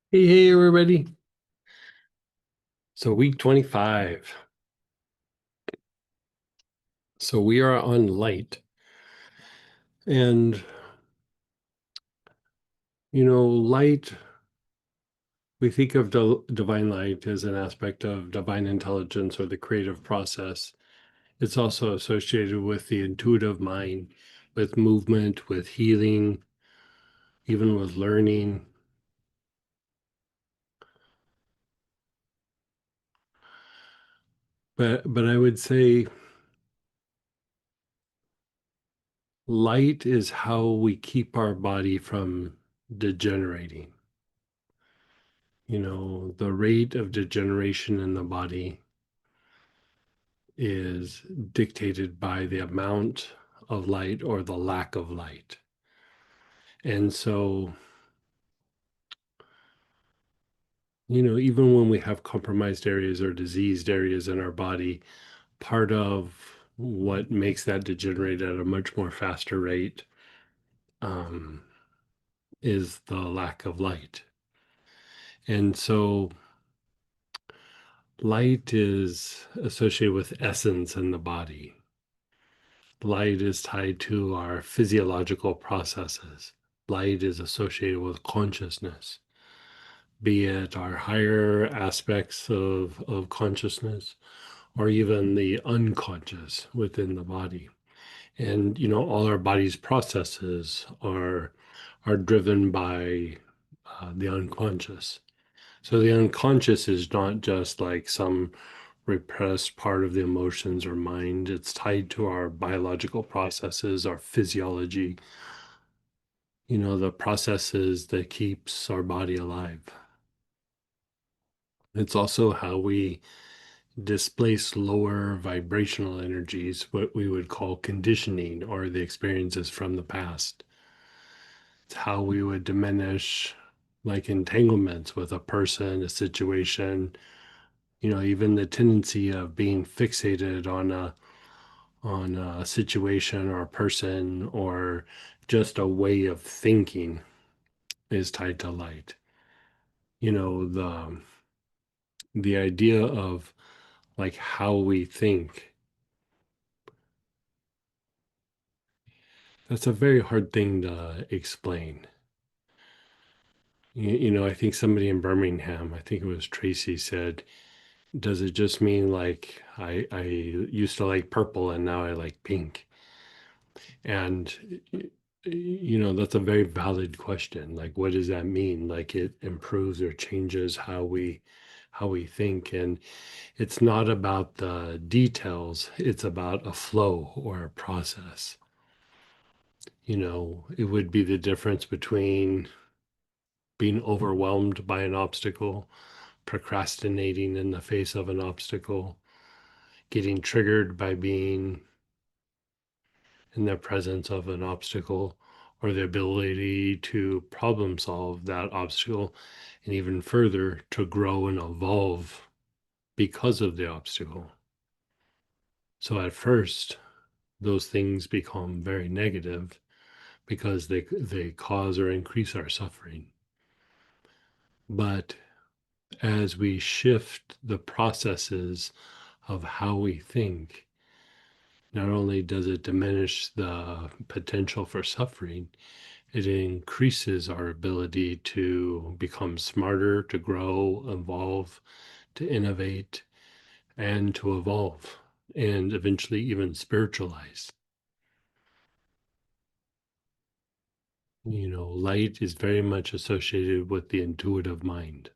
Hey, everybody. So, week 25. So, we are on light. And, light, we think of divine light as an aspect of divine intelligence or the creative process. It's also associated with the intuitive mind, with movement, with healing, even with learning. But I would say light is how we keep our body from degenerating. The rate of degeneration in the body is dictated by the amount of light or the lack of light. And so, even when we have compromised areas or diseased areas in our body, part of what makes that degenerate at a much more faster rate um, is the lack of light. And so, light is associated with essence in the body. Light is tied to our physiological processes. Light is associated with consciousness, be it our higher aspects of consciousness or even the unconscious within the body. And all our body's processes are driven by the unconscious. So the unconscious is not just like some repressed part of the emotions or mind. It's tied to our biological processes, our physiology, the processes that keeps our body alive. It's also how we displace lower vibrational energies, what we would call conditioning or the experiences from the past. It's how we would diminish like entanglements with a person, a situation, even the tendency of being fixated on a situation or a person or just a way of thinking is tied to light. The idea of like how we think, that's a very hard thing to explain. I think somebody in Birmingham, I think it was Tracy, said, does it just mean like I used to like purple and now I like pink? And that's a very valid question. Like, what does that mean? Like, it improves or changes how we think. And it's not about the details, it's about a flow or a process. It would be the difference between being overwhelmed by an obstacle, procrastinating in the face of an obstacle, getting triggered by being in the presence of an obstacle, or the ability to problem solve that obstacle, and even further, to grow and evolve because of the obstacle. So at first, those things become very negative because they cause or increase our suffering. But as we shift the processes of how we think, not only does it diminish the potential for suffering, it increases our ability to become smarter, to grow, evolve, to innovate, and to evolve, and eventually even spiritualize. Light is very much associated with the intuitive mind.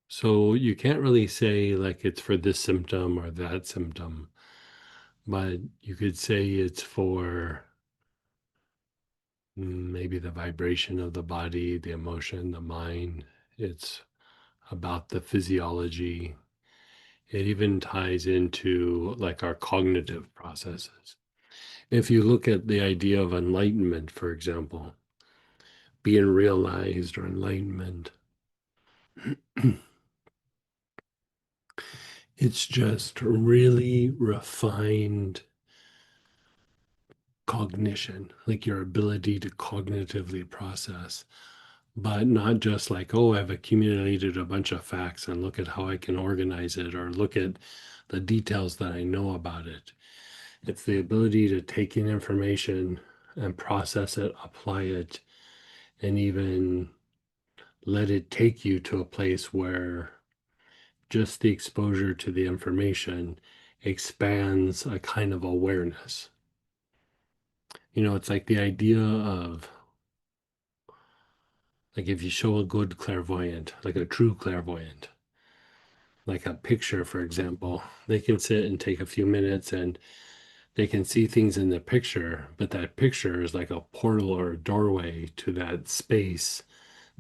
So you can't really say like it's for this symptom or that symptom, but you could say it's for maybe the vibration of the body, the emotion, the mind. It's about the physiology. It even ties into like our cognitive processes. If you look at the idea of enlightenment, for example, being realized or enlightenment, it's just really refined cognition, like your ability to cognitively process. but not just like, oh, I've accumulated a bunch of facts and look at how I can organize it or look at the details that I know about it. It's the ability to take in information and process it, apply it, and even let it take you to a place where just the exposure to the information expands a kind of awareness. It's like the idea of, like, if you show a good clairvoyant, like a true clairvoyant, like a picture, for example, they can sit and take a few minutes and they can see things in the picture, but that picture is like a portal or a doorway to that space,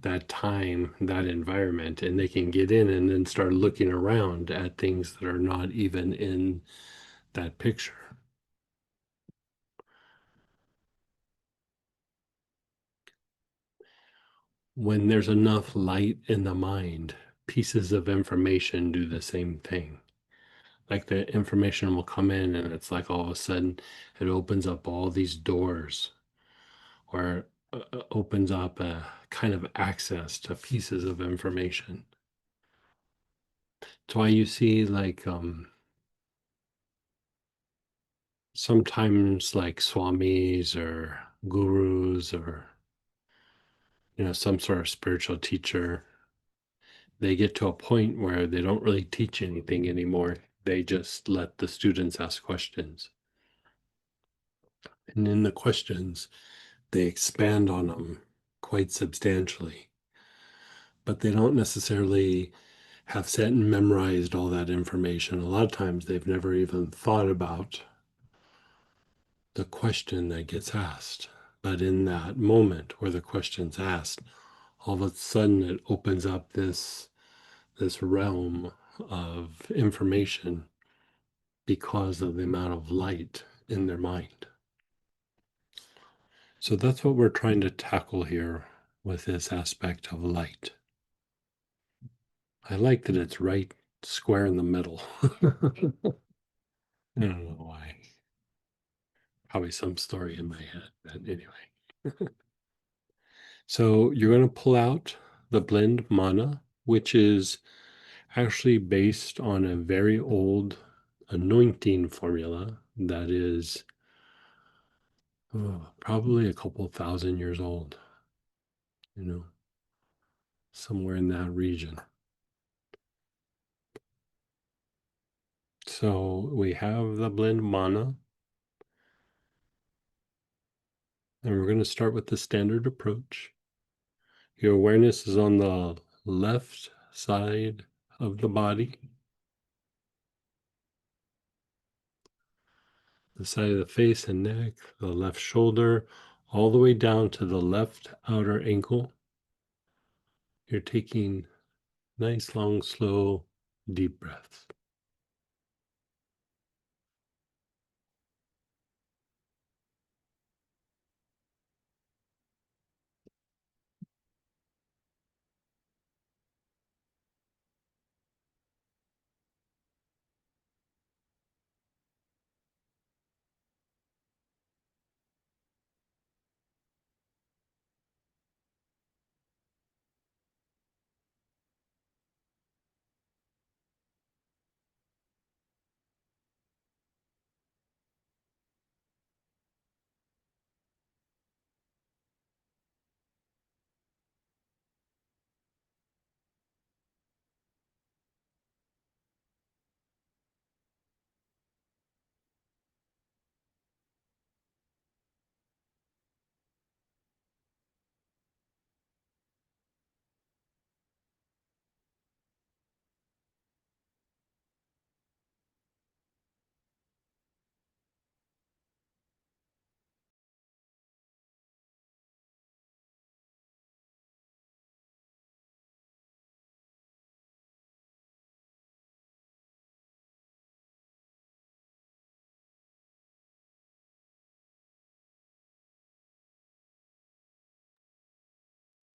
that time, that environment, and they can get in and then start looking around at things that are not even in that picture. When there's enough light in the mind, pieces of information do the same thing. Like the information will come in, and it's like all of a sudden it opens up all these doors or opens up a kind of access to pieces of information. That's why you see like sometimes like swamis or gurus or some sort of spiritual teacher, they get to a point where they don't really teach anything anymore. They just let the students ask questions. And in the questions, they expand on them quite substantially. But they don't necessarily have sat and memorized all that information. A lot of times they've never even thought about the question that gets asked. But in that moment where the question's asked, all of a sudden it opens up this realm of information because of the amount of light in their mind. So that's what we're trying to tackle here with this aspect of light. I like that it's right square in the middle. I don't know why. Probably some story in my head, but anyway. So you're going to pull out the blend Manna, which is actually based on a very old anointing formula that is probably a couple thousand years old, you know, somewhere in that region. So we have the blend Manna, and we're going to start with the standard approach. Your awareness is on the left side of the body, the side of the face and neck, the left shoulder, all the way down to the left outer ankle. You're taking nice, long, slow, deep breaths.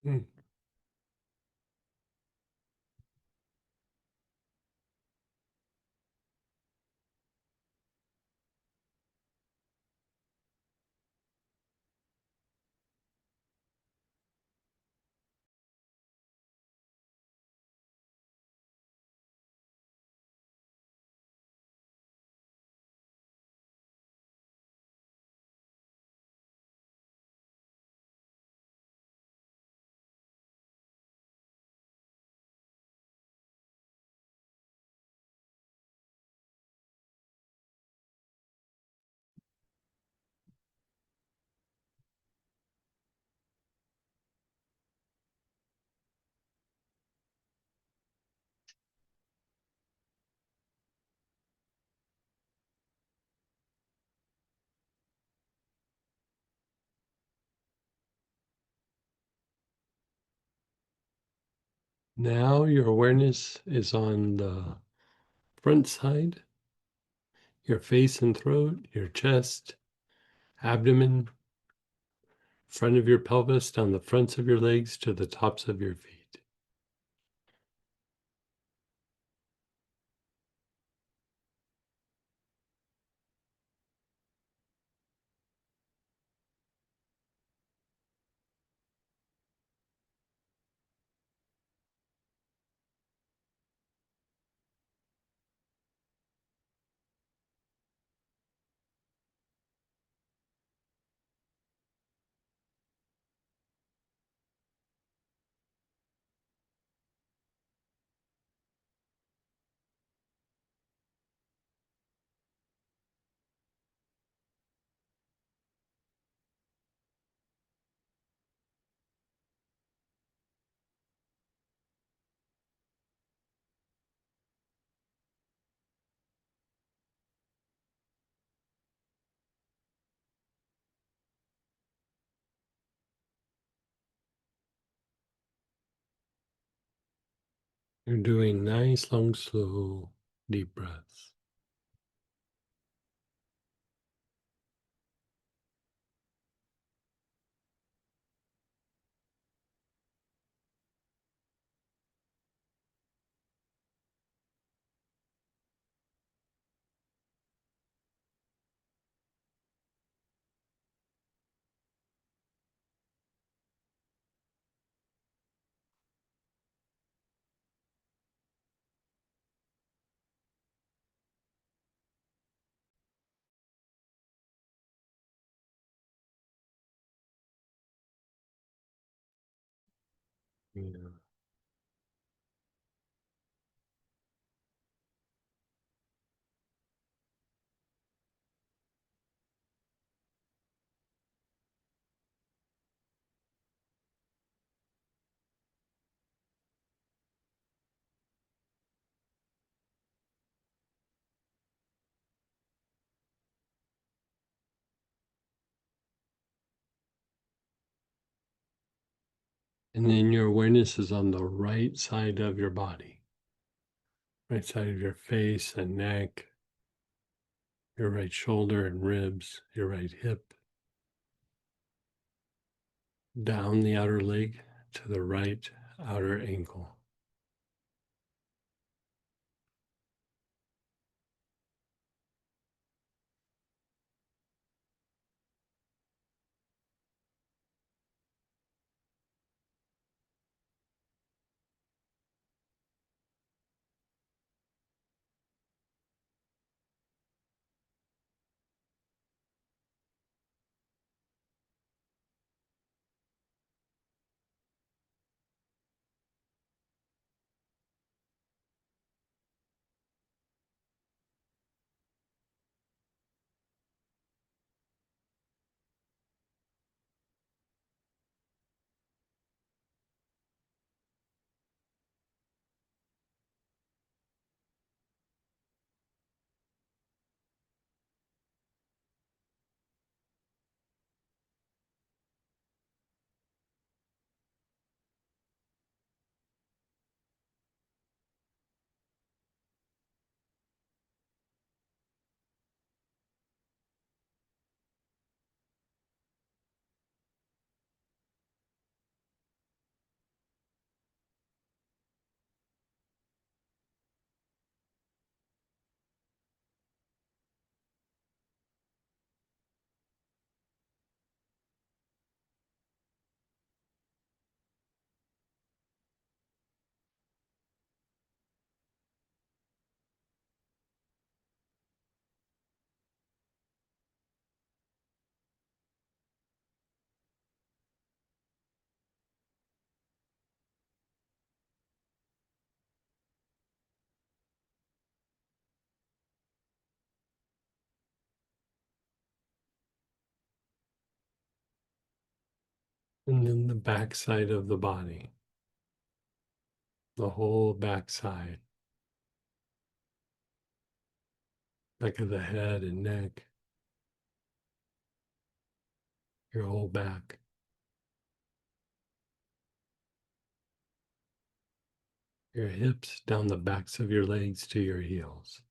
Mm. Now your awareness is on the front side, your face and throat, your chest, abdomen, front of your pelvis, down the fronts of your legs to the tops of your feet. You're doing nice, long, slow, deep breaths. Yeah. And then your awareness is on the right side of your body, right side of your face and neck, your right shoulder and ribs, your right hip, down the outer leg to the right outer ankle. And then the back side of the body, the whole back side, back of the head and neck, your whole back. Your hips down the backs of your legs to your heels.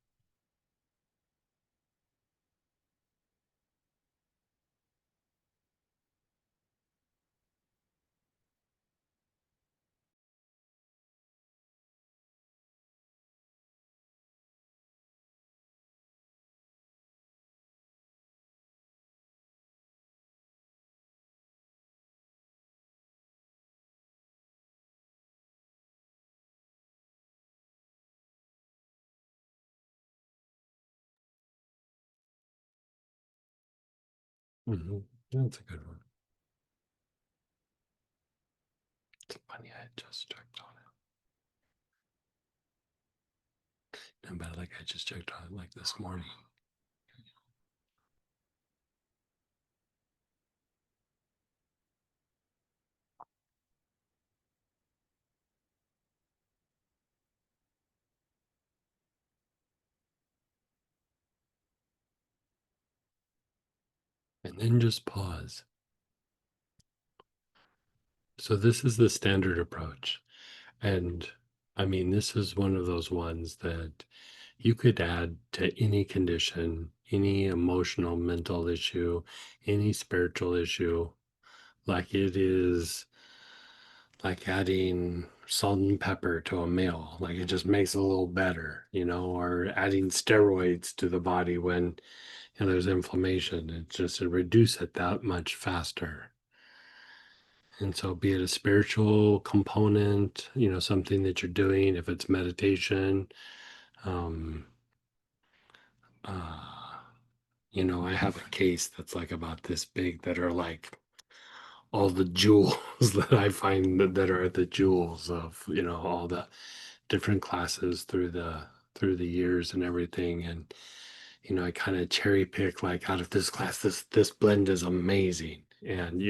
Mm-hmm. That's a good one. It's funny, I just checked on it. But like I just checked on it like this morning. And then just pause. So this is the standard approach. And I mean, this is one of those ones that you could add to any condition, any emotional, mental issue, any spiritual issue. Like it is like adding salt and pepper to a meal. Like it just makes it a little better, or adding steroids to the body when there's inflammation. It just to reduce it that much faster. And so, be it a spiritual component, something that you're doing, if it's meditation, um, uh, I have a case that's like about this big that are like all the jewels that I find that are the jewels of, all the different classes through the years and everything. And, I kind of cherry pick like out of this class, this blend is amazing. And,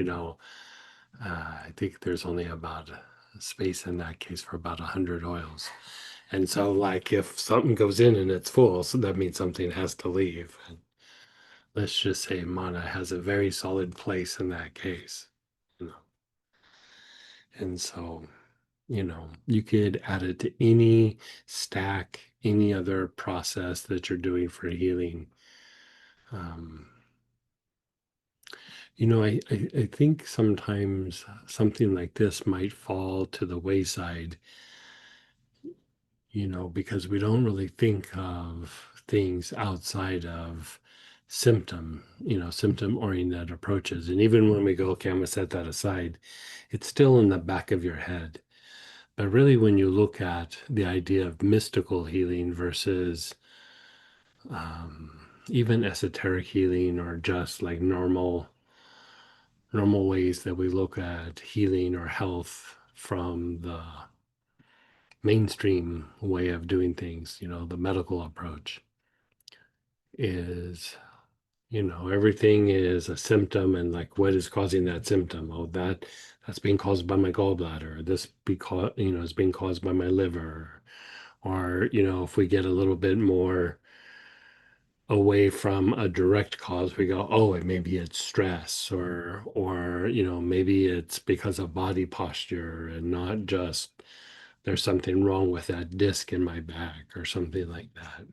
I think there's only about a space in that case for about 100 oils. And so, like, if something goes in and it's full, so that means something has to leave. And let's just say Manna has a very solid place in that case, you know. And so, you could add it to any stack, any other process that you're doing for healing. Um, I think sometimes something like this might fall to the wayside, because we don't really think of things outside of symptom oriented approaches. And even when we go, okay, I'm going to set that aside, it's still in the back of your head. But really, when you look at the idea of mystical healing versus even esoteric healing or just like normal ways that we look at healing or health from the mainstream way of doing things, the medical approach is, everything is a symptom and like what is causing that symptom? Oh, that's being caused by my gallbladder. This because is being caused by my liver. Or, if we get a little bit more away from a direct cause, we go, oh, maybe it's stress or maybe it's because of body posture and not just there's something wrong with that disc in my back or something like that.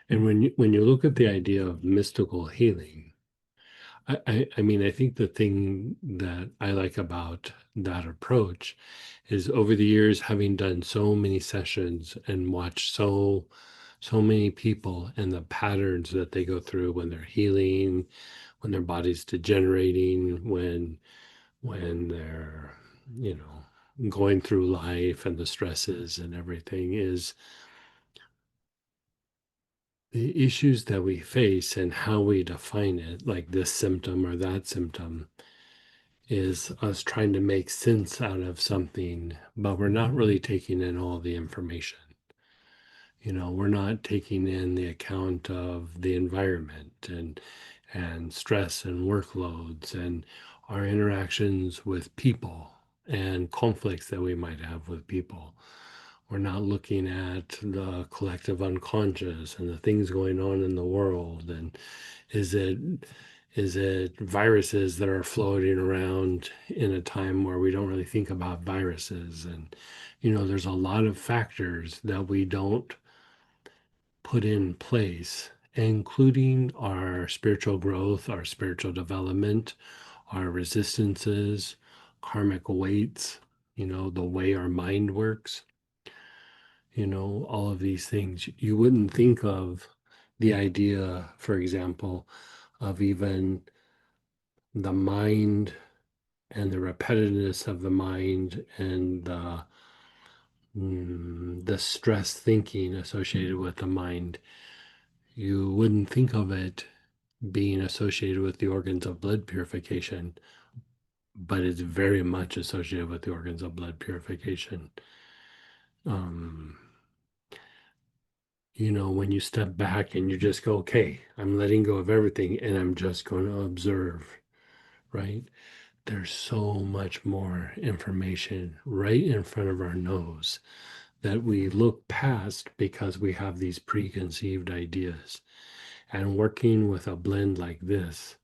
And when you look at the idea of mystical healing, I mean, I think the thing that I like about that approach is over the years, having done so many sessions and watched so many people and the patterns that they go through when they're healing, when their body's degenerating, when they're, going through life and the stresses and everything is the issues that we face and how we define it, like this symptom or that symptom, is us trying to make sense out of something, but we're not really taking in all the information. We're not taking in the account of the environment and stress and workloads and our interactions with people and conflicts that we might have with people. We're not looking at the collective unconscious and the things going on in the world. And is it Is it viruses that are floating around in a time where we don't really think about viruses? And, there's a lot of factors that we don't put in place, including our spiritual growth, our spiritual development, our resistances, karmic weights, the way our mind works, all of these things. You wouldn't think of the idea, for example, of even the mind and the repetitiveness of the mind and the stress thinking associated with the mind. You wouldn't think of it being associated with the organs of blood purification, but it's very much associated with the organs of blood purification. Um, when you step back and you just go, okay, I'm letting go of everything and I'm just going to observe, right? There's so much more information right in front of our nose that we look past because we have these preconceived ideas. And working with a blend like this,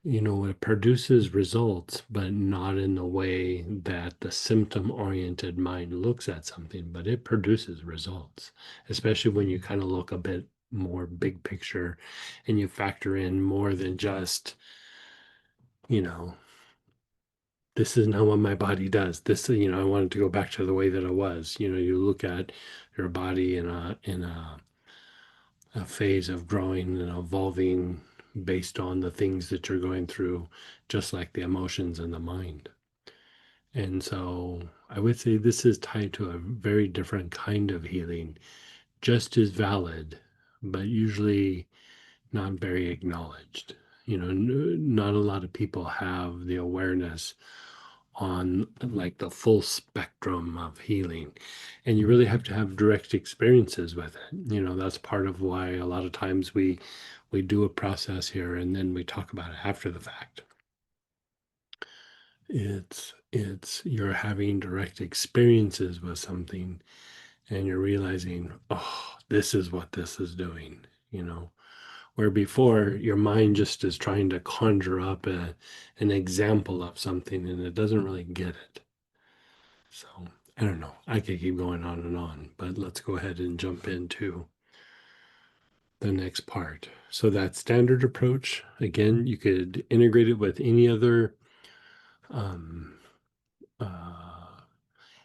it produces results, but not in the way that the symptom oriented mind looks at something, but it produces results, especially when you kind of look a bit more big picture and you factor in more than just, you know, this is not what my body does. This, I wanted to go back to the way that it was. You look at your body in a phase of growing and evolving based on the things that you're going through, just like the emotions and the mind. And so I would say this is tied to a very different kind of healing, just as valid, but usually not very acknowledged. Not a lot of people have the awareness on like the full spectrum of healing. And you really have to have direct experiences with it. That's part of why a lot of times we do a process here and then we talk about it after the fact. It's you're having direct experiences with something and you're realizing, oh, this is what this is doing, where before your mind just is trying to conjure up an example of something and it doesn't really get it. So I don't know. I could keep going on, but let's go ahead and jump into the next part. So that standard approach, again, you could integrate it with any other um, uh,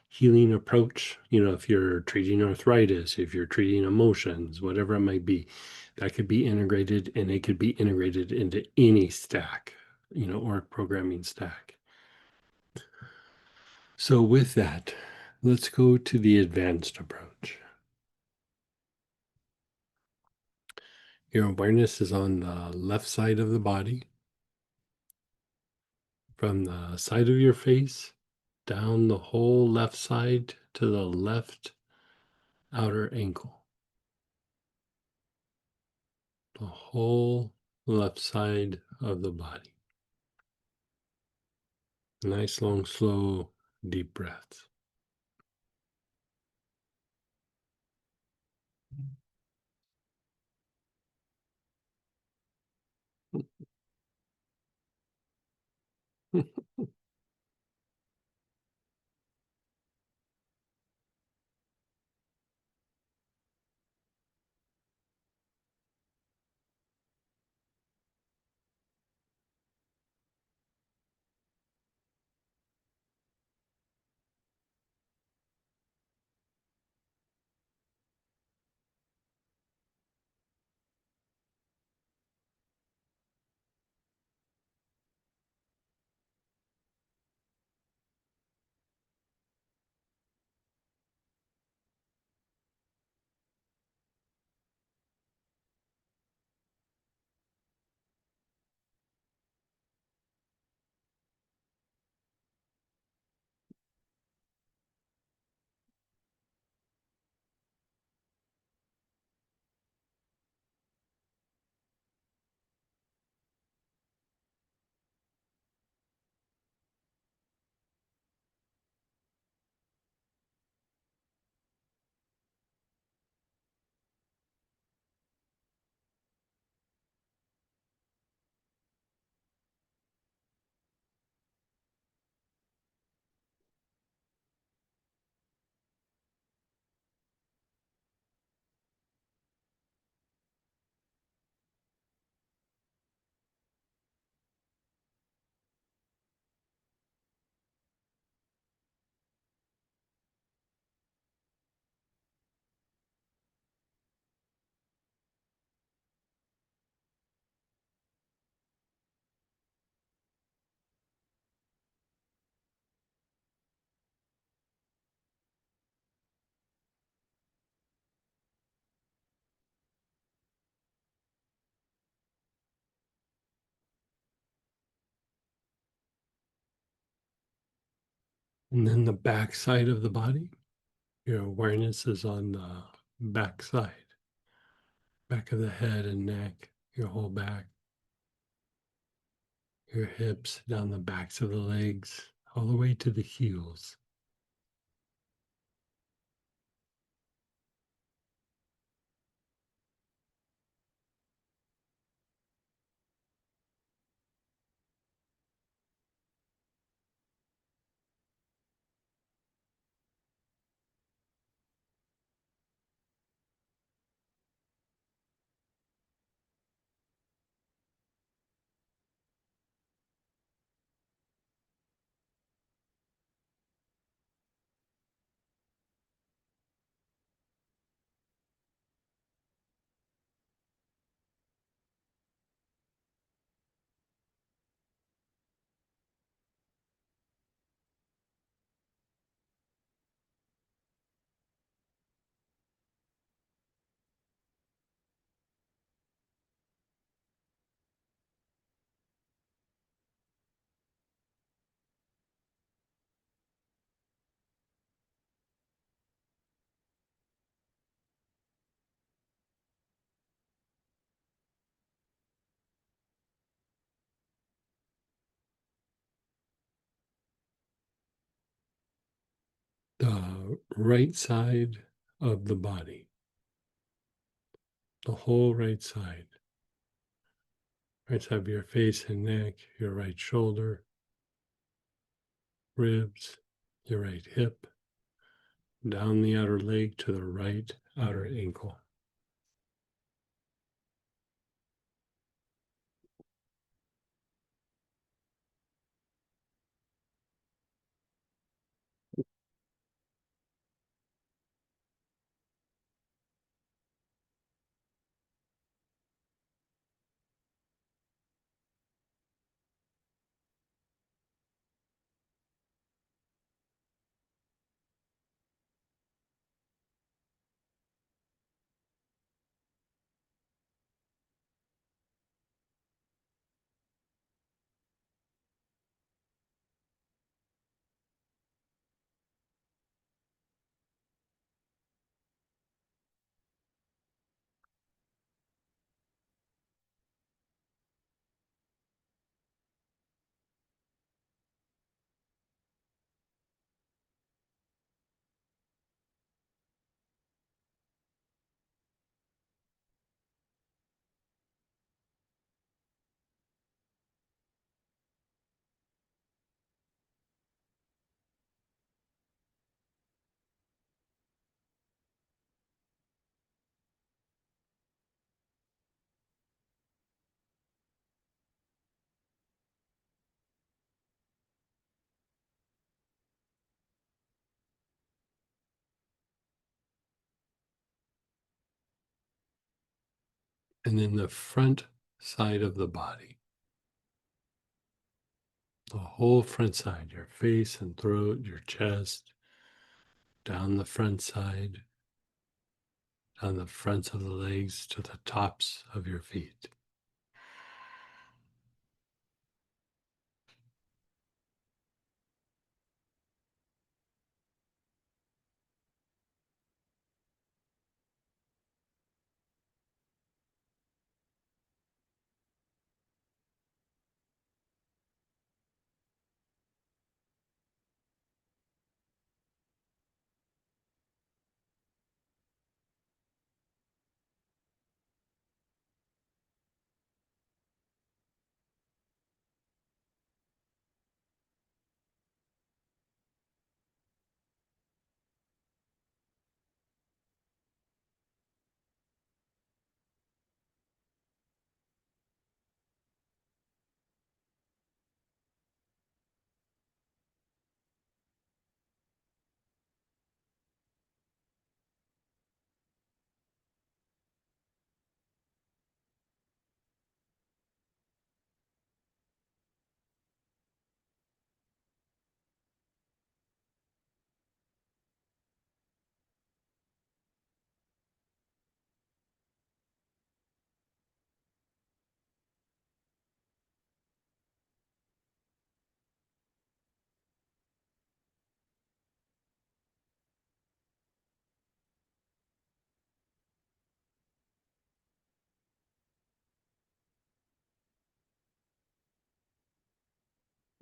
healing approach. If you're treating arthritis, if you're treating emotions, whatever it might be, that could be integrated and it could be integrated into any stack, or programming stack. So with that, let's go to the advanced approach. Your awareness is on the left side of the body, from the side of your face down the whole left side to the left outer ankle. The whole left side of the body. Nice, long, slow, deep breaths. And then the back side of the body, your awareness is on the back side, back of the head and neck, your whole back, your hips, down the backs of the legs, all the way to the heels. The right side of the body, the whole right side. Right side of your face and neck, your right shoulder, ribs, your right hip, down the outer leg to the right outer ankle. And then the front side of the body, the whole front side, your face and throat, your chest, down the front side, down the fronts of the legs to the tops of your feet.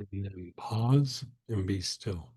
And then pause and be still.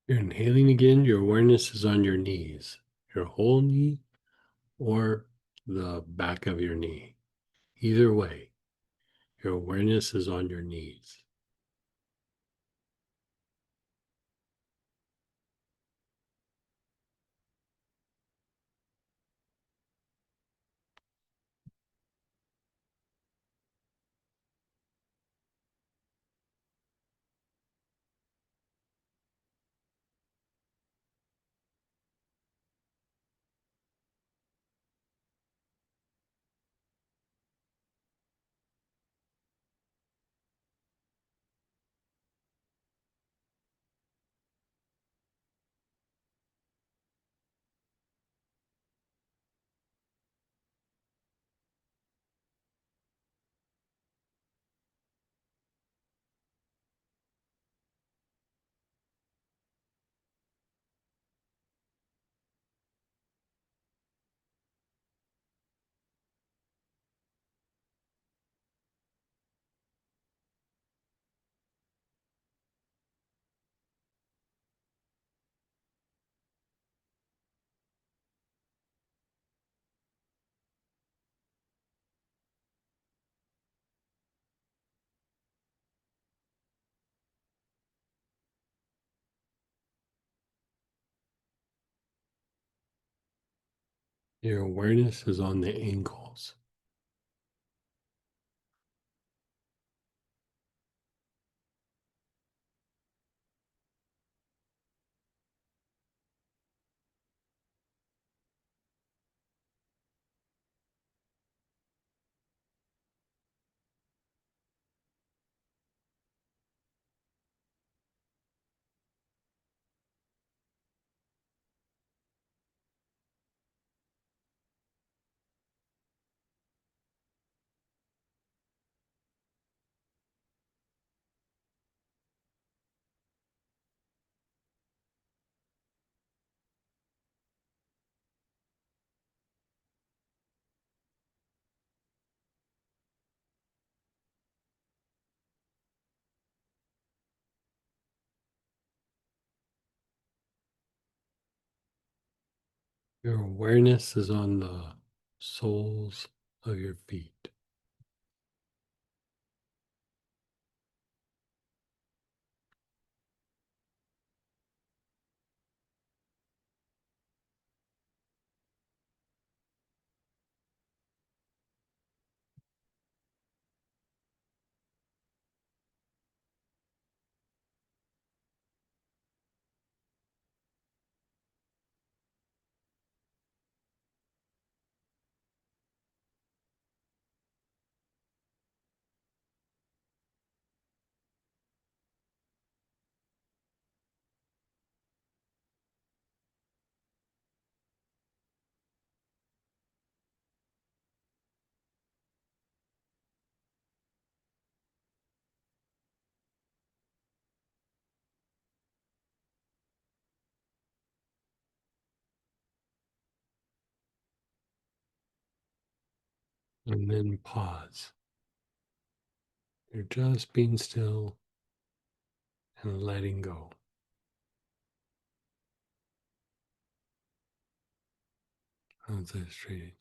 You're inhaling again, your awareness is on your knees, your whole knee or the back of your knee. Either way, your awareness is on your knees. Your awareness is on the ankles. Your awareness is on the soles of your feet. And then pause. You're just being still and letting go. How's that treated?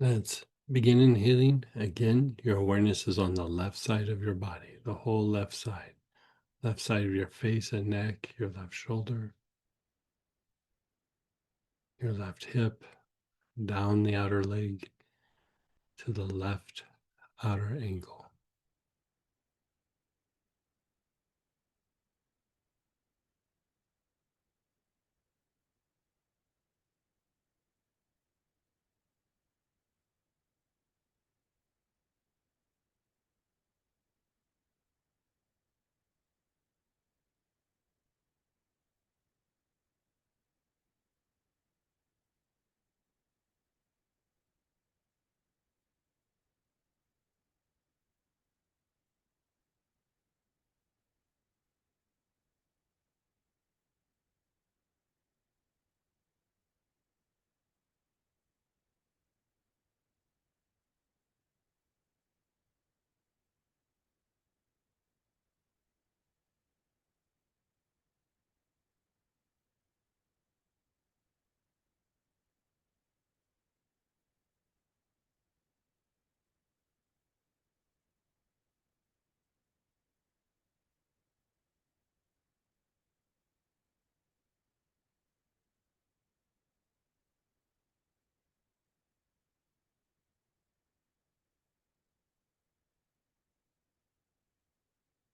That's begin inhaling. Again, your awareness is on the left side of your body, the whole left side of your face and neck, your left shoulder, your left hip, down the outer leg to the left outer ankle.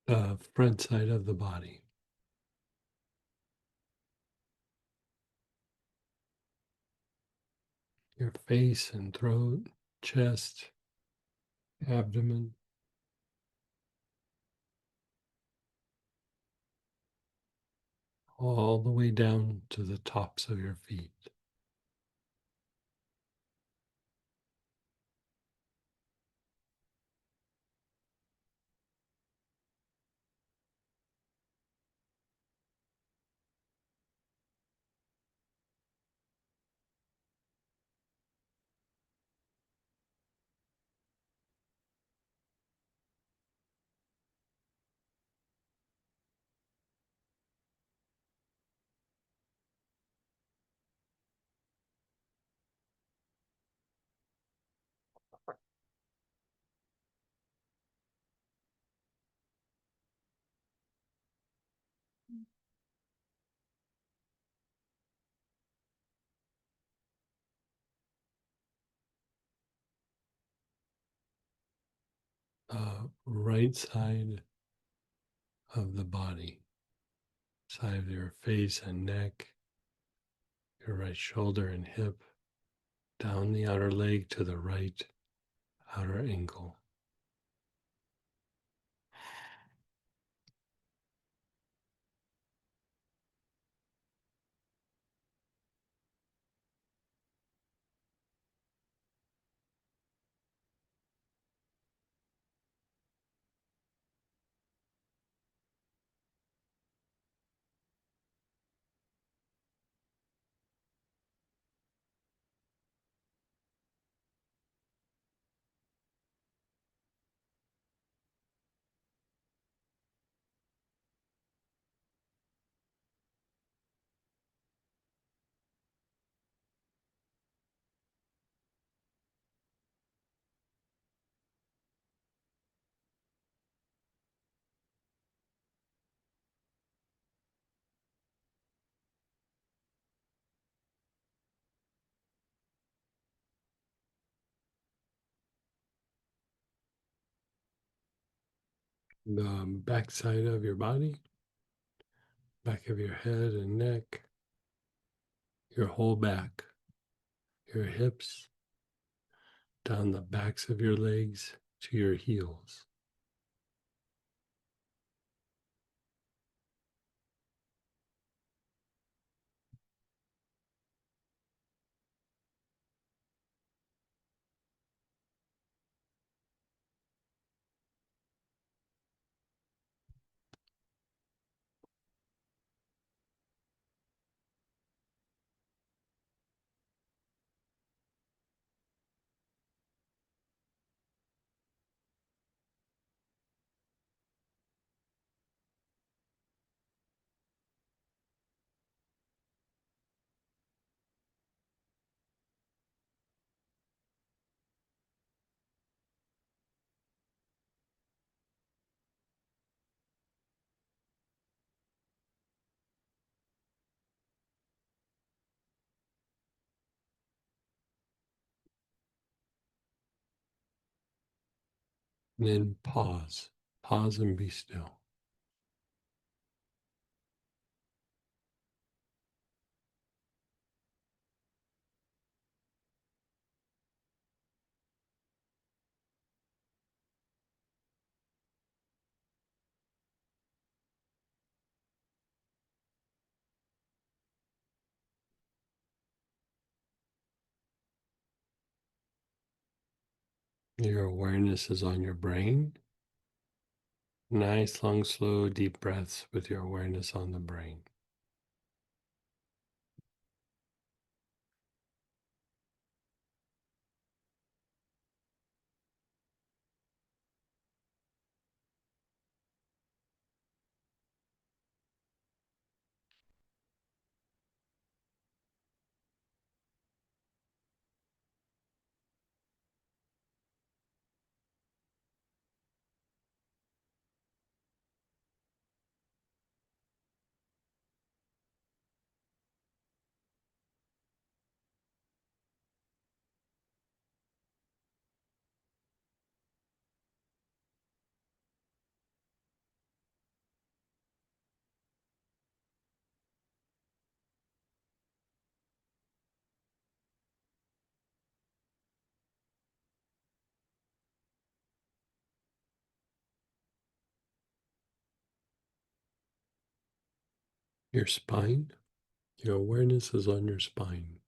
The front side of the body, your face and throat, chest, abdomen, all the way down to the tops of your feet. Right side of the body, side of your face and neck, your right shoulder and hip, down the outer leg to the right outer ankle. the back side of your body, back of your head and neck, your whole back, your hips, down the backs of your legs to your heels. And then pause. Pause and be still. Your awareness is on your brain. Nice, long, slow, deep breaths with your awareness on the brain. Your spine. Your awareness is on your spine.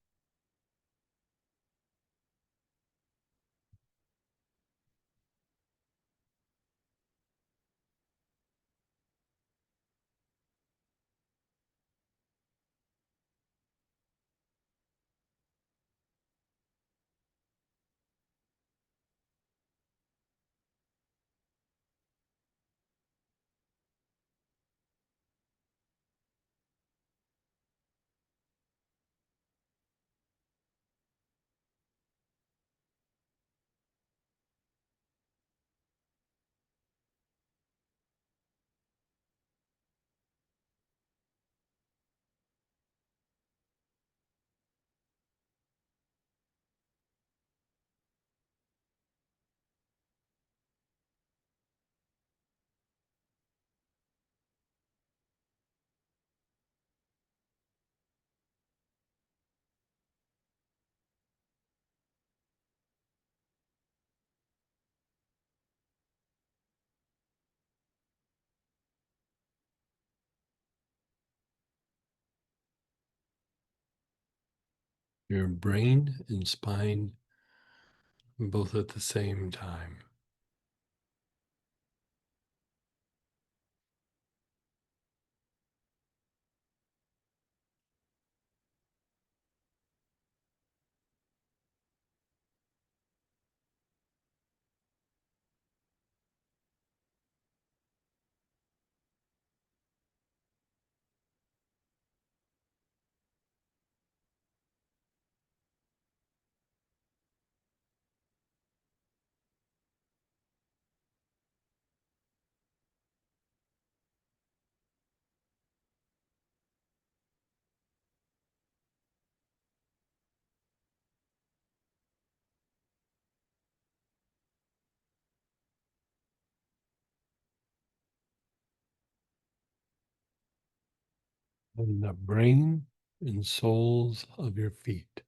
Your brain and spine both at the same time. on the brain and soles of your feet.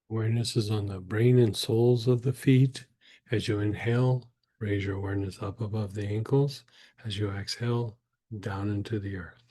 Awareness is on the brain and soles of the feet. As you inhale, raise your awareness up above the ankles. As you exhale, down into the earth.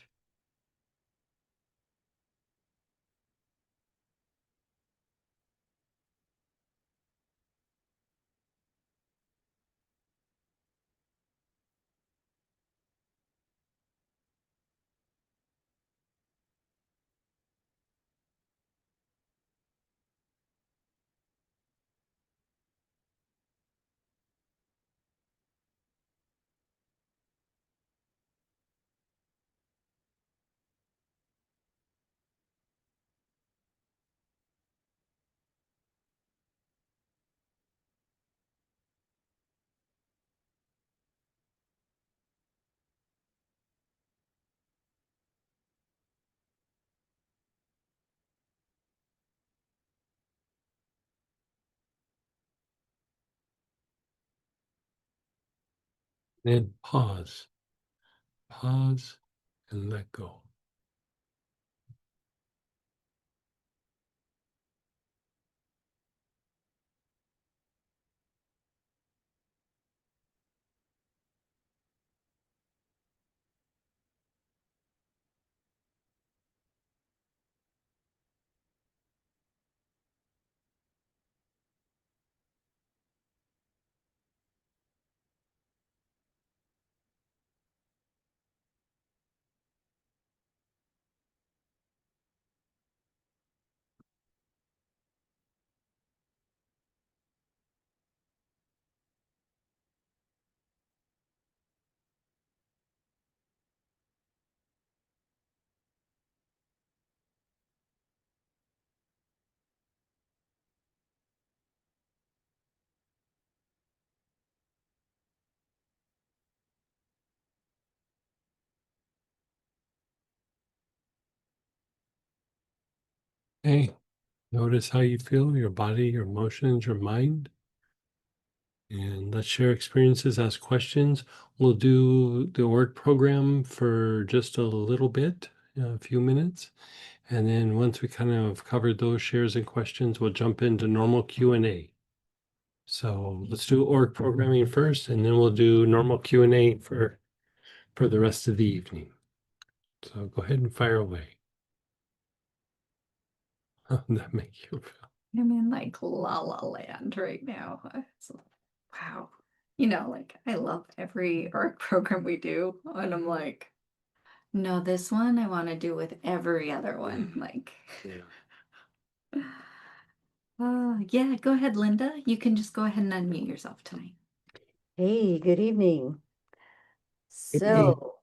Then pause, pause, and let go. Hey, notice how you feel, your body, your emotions, your mind. And let's share experiences, ask questions. We'll do the work program for just a little bit, a few minutes. And then once we kind of covered those shares and questions, we'll jump into normal Q&A. So let's do org programming first, and then we'll do normal Q&A for the rest of the evening. So go ahead and fire away. How does that make you feel? I'm in like la la land right now. Wow. You know, like I love every art program we do. And I'm like, no, this one I want to do with every other one. Like, Yeah. yeah, go ahead, Linda. You can just go ahead and unmute yourself tonight. Hey, good evening. Hey. So,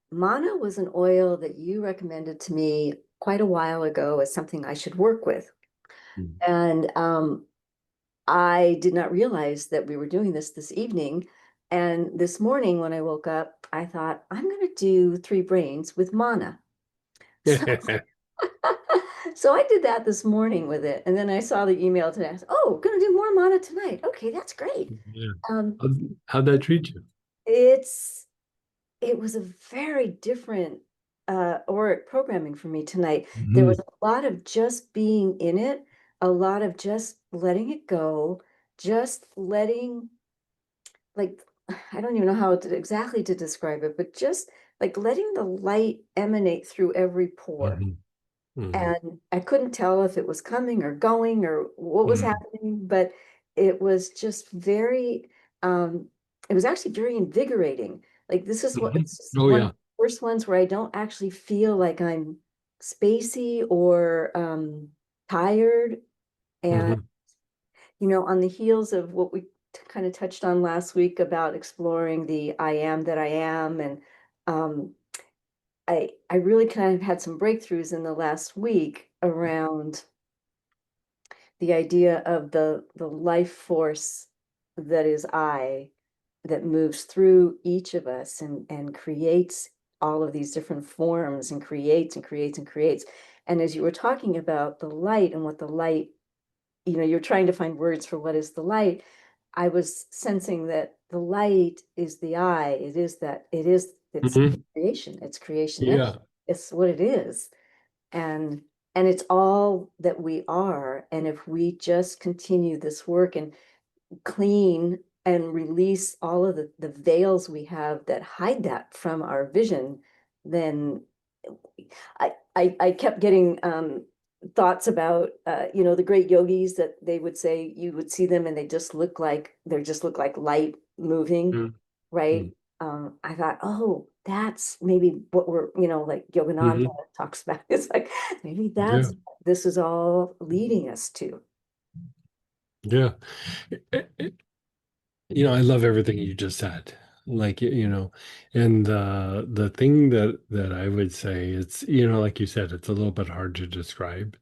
Manna was an oil that you recommended to me quite a while ago as something I should work with. And I did not realize that we were doing this evening. And this morning when I woke up, I thought, I'm going to do three brains with Manna. So, so I did that this morning with it. And then I saw the email today. I said, oh, we're going to do more Manna tonight. Okay, that's great. Yeah. Um, How'd that treat you? it's it was a very different Auric programming for me tonight. There was Mhm. a lot of just being in it, a lot of just letting it go, just letting, like, I don't even know how to exactly to describe it, but just like letting the light emanate through every pore. Mhm. Mhm. And I couldn't tell if it was coming or going or what was Mhm. happening, but it was just very, it was actually very invigorating. Like this is what Mhm. it's just Oh one of yeah. the first ones where I don't actually feel like I'm spacey or tired. And Mhm. on the heels of what we kind of touched on last week about exploring the I am that I am, and um, I really kind of had some breakthroughs in the last week around the idea of the life force that is I, that moves through each of us and creates all of these different forms and creates and creates and creates. And as you were talking about the light and what the light, you're trying to find words for what is the light. I was sensing that the light is the I. It's Mhm. creation. It's creation energy. Yeah. It's what it is. And it's all that we are. And if we just continue this work and clean and release all of the veils we have that hide that from our vision, then I kept getting thoughts about the great yogis, that they would say you would see them and they just look like light moving, Mhm. right? I thought, oh, that's maybe what we're, like Yogananda Mhm. talks about. It's like maybe Yeah. that's this is all leading us to. Yeah. I love everything you just said. Like, and the thing that I would say, it's, like you said, it's a little bit hard to describe,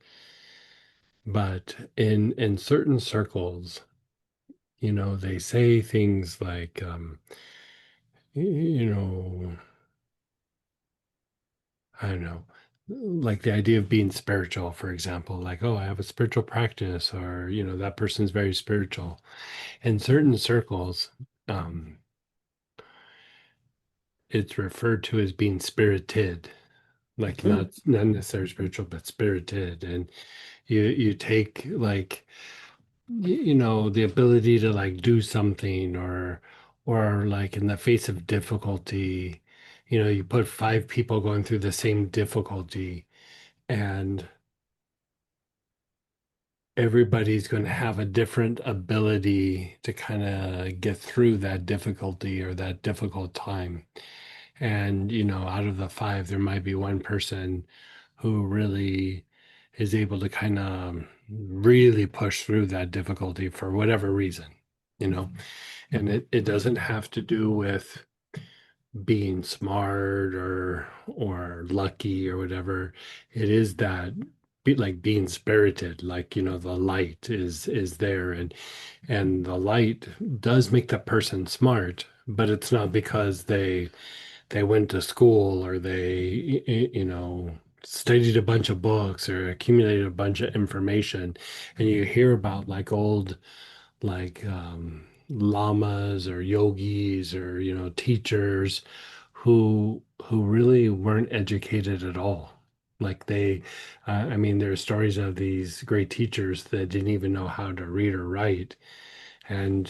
but in certain circles, they say things like, you know, I don't know, like the idea of being spiritual, for example, like, oh, I have a spiritual practice, or, that person's very spiritual. In certain circles, um, it's referred to as being spirited, like Mm, not necessarily spiritual, but spirited. And you take like the ability to like do something, or like in the face of difficulty, you put five people going through the same difficulty, and everybody's going to have a different ability to kind of get through that difficulty or that difficult time. And, out of the five, there might be one person who really is able to kind of really push through that difficulty for whatever reason, you know. And it doesn't have to do with being smart or lucky or whatever. It is that like being spirited, like, the light is there, and the light does make the person smart, but it's not because they went to school, or they studied a bunch of books or accumulated a bunch of information. And you hear about like old, like lamas or yogis, or teachers who really weren't educated at all. Like I mean, there are stories of these great teachers that didn't even know how to read or write. And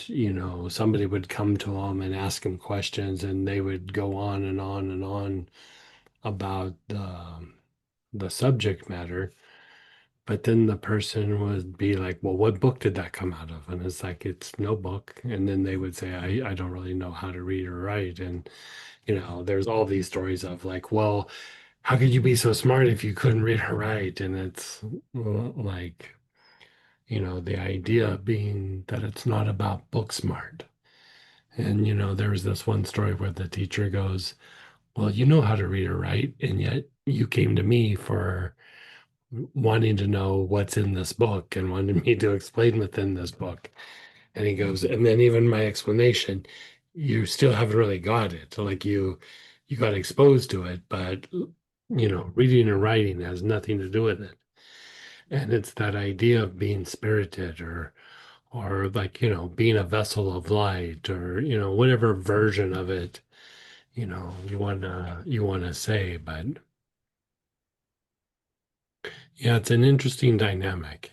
somebody would come to them and ask them questions, and they would go on and on and on about the subject matter, but then the person would be like, well, what book did that come out of? And it's like, it's no book. And then they would say, I don't really know how to read or write. And, there's all these stories of like, well, how could you be so smart if you couldn't read or write? And it's like, the idea being that it's not about book smart. And, there was this one story where the teacher goes, well, you know how to read or write, and yet you came to me for wanting to know what's in this book and wanted me to explain within this book. And he goes, and then even my explanation, you still haven't really got it. Like you got exposed to it, but reading and writing has nothing to do with it. And it's that idea of being spirited or like, being a vessel of light or, whatever version of it, you wanna say. But yeah, it's an interesting dynamic.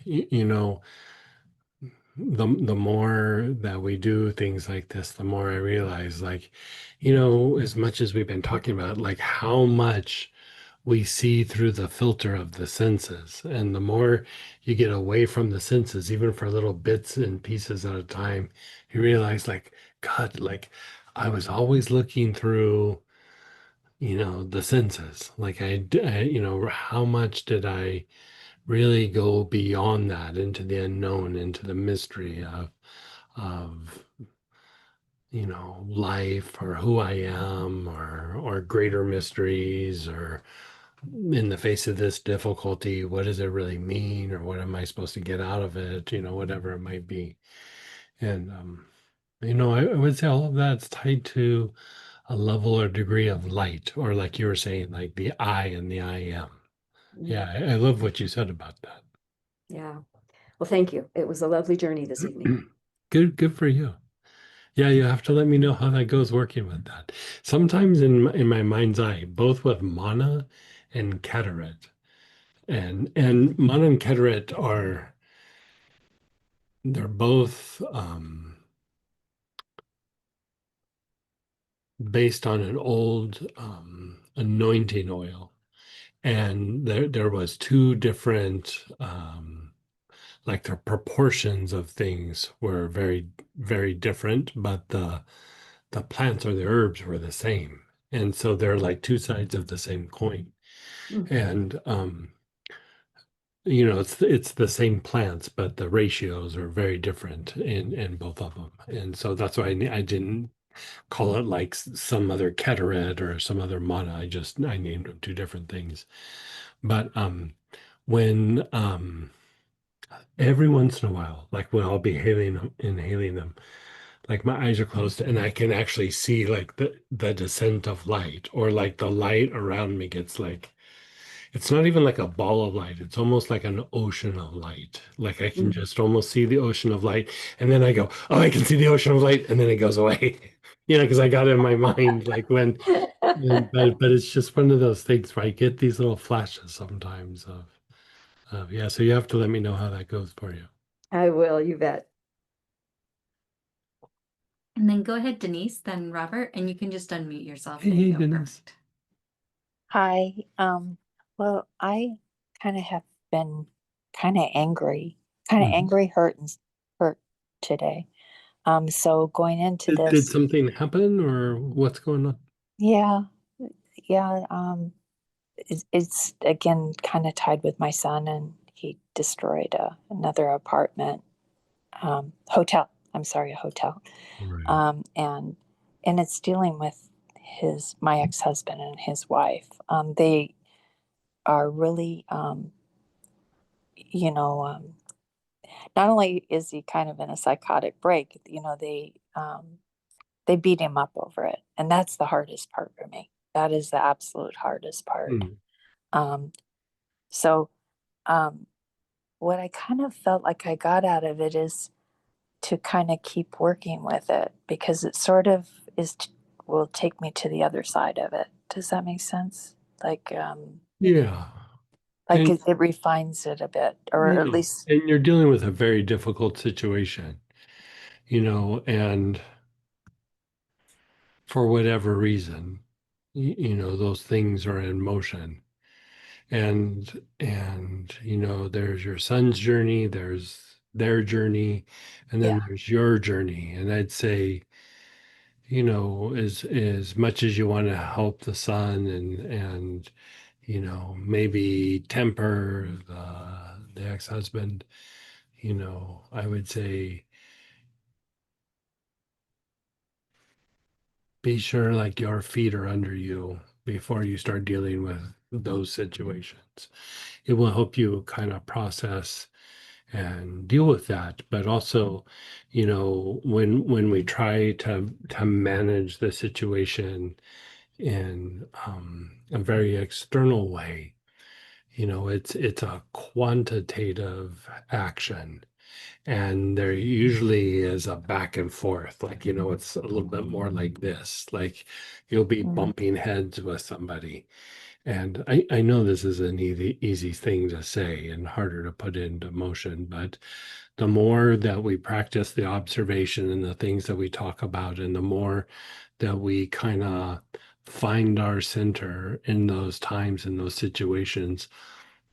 The more that we do things like this, the more I realize, like, as much as we've been talking about, like how much we see through the filter of the senses. And the more you get away from the senses, even for little bits and pieces at a time, you realize, like, God, like I was always looking through, the senses. Like how much did I really go beyond that into the unknown, into the mystery of life or who I am or greater mysteries or in the face of this difficulty, what does it really mean or what am I supposed to get out of it, whatever it might be. And I would say all of that's tied to a level or degree of light, or like you were saying, like the I and the I am. Mm, Yeah, I love what you said about that. yeah. Well, thank you. It was a lovely journey this evening. Good for you. Yeah, you have to let me know how that goes working with that. Sometimes in my mind's eye, both with Manna and Cataract, and Manna and Cataract they're both based on an old anointing oil, and there was two different like the proportions of things were very very different, but the plants or the herbs were the same. And so they're like two sides of the same coin. Mm. And it's the same plants, but the ratios are very different in both of them. And so that's why I didn't call it like some other Ketoret or some other Mana. I named them two different things. But when every once in a while, like when I'll be inhaling them, like my eyes are closed and I can actually see like the descent of light, or like the light around me gets like, it's not even like a ball of light. It's almost like an ocean of light. Like I can Mm. just almost see the ocean of light. And then I go, oh, I can see the ocean of light. And then it goes away. Because I got it in my mind, like but it's just one of those things where I get these little flashes sometimes yeah. So you have to let me know how that goes for you. I will, you bet. And then go ahead, Denise, then Robert, and you can just unmute yourself. There Hey, you go. Dennis. Perfect. Hi. Well, I kind of have been kind of Mhm. angry, hurt today. So going into Did this, something happen or what's going on? yeah, yeah, it's again kind of tied with my son, and he destroyed another apartment, hotel. I'm sorry, a hotel. Right. And it's dealing with my ex-husband and his wife. They are really, you know, not only is he kind of in a psychotic break, they beat him up over it, and that's the hardest part for me. That is the absolute hardest part. Mm. Um, so, um, what I kind of felt like I got out of it is to kind of keep working with it, because it sort of will take me to the other side of it. Does that make sense? Yeah. Like And it refines it a bit, or at yeah. least, And you're dealing with a very difficult situation, and for whatever reason. those things are in motion. And there's your son's journey, there's their journey, and then Yeah. there's your journey. And I'd say, as much as you want to help the son and maybe temper the ex-husband, I would say be sure like your feet are under you before you start dealing with those situations. It will help you kind of process and deal with that. But also, when we try to manage the situation in a very external way, it's a quantitative action. And there usually is a back and forth. Like, it's a little bit more like this. Like you'll be Mm. bumping heads with somebody. And I know this is an easy thing to say and harder to put into motion, but the more that we practice the observation and the things that we talk about, and the more that we kind of find our center in those times, in those situations,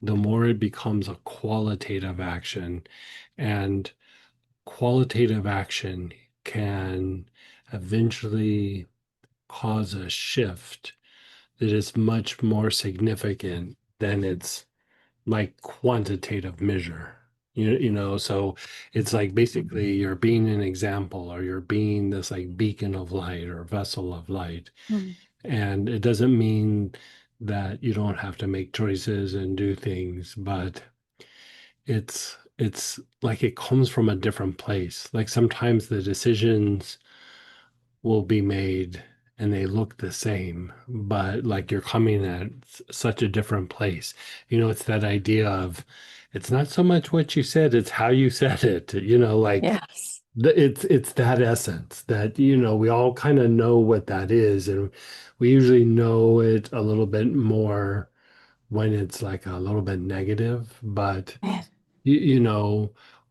the more it becomes a qualitative action. And qualitative action can eventually cause a shift that is much more significant than its like quantitative measure. So it's like basically you're being an example, or you're being this like beacon of light or vessel of light. Mm. And it doesn't mean that you don't have to make choices and do things, but it's like it comes from a different place. Like sometimes the decisions will be made and they look the same, but like you're coming at such a different place. It's that idea of it's not so much what you said, it's how you said it, like Yes. it's that essence that, we all kind of know what that is. And we usually know it a little bit more when it's like a little bit negative, but Man.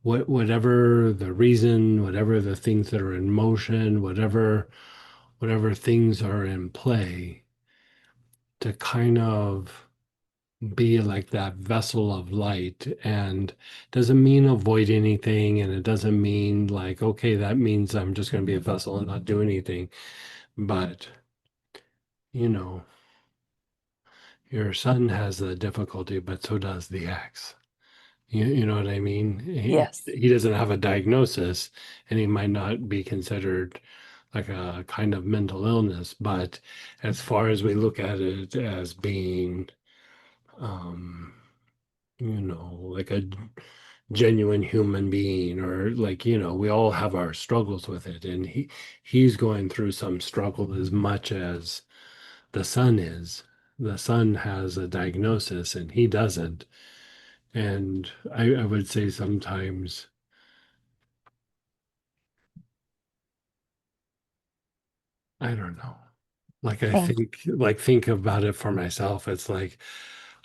whatever the reason, whatever the things that are in motion, whatever things are in play, to kind of be like that vessel of light. And doesn't mean avoid anything, and it doesn't mean like, okay, that means I'm just going to be a vessel and not do anything. But you know your son has the difficulty, but so does the ex. You know what I mean? Yes. He doesn't have a diagnosis, and he might not be considered like a kind of mental illness. But as far as we look at it as being, um, like a genuine human being, or like, we all have our struggles with it. And he's going through some struggle as much as the son is. The son has a diagnosis and he doesn't. And I would say sometimes, I don't know. Like I Thank think about it for myself. It's like,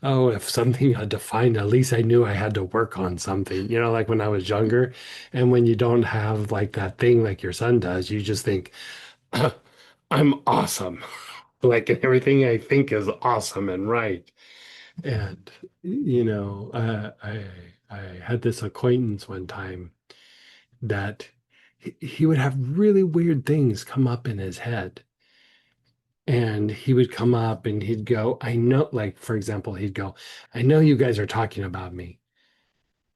oh, if something had defined, at least I knew I had to work on something, like when I was younger. And when you don't have like that thing like your son does, you just think, I'm awesome. Like everything I think is awesome and right. And I had this acquaintance one time that he would have really weird things come up in his head. And he would come up and he'd go, I know, like, for example, he'd go, I know you guys are talking about me.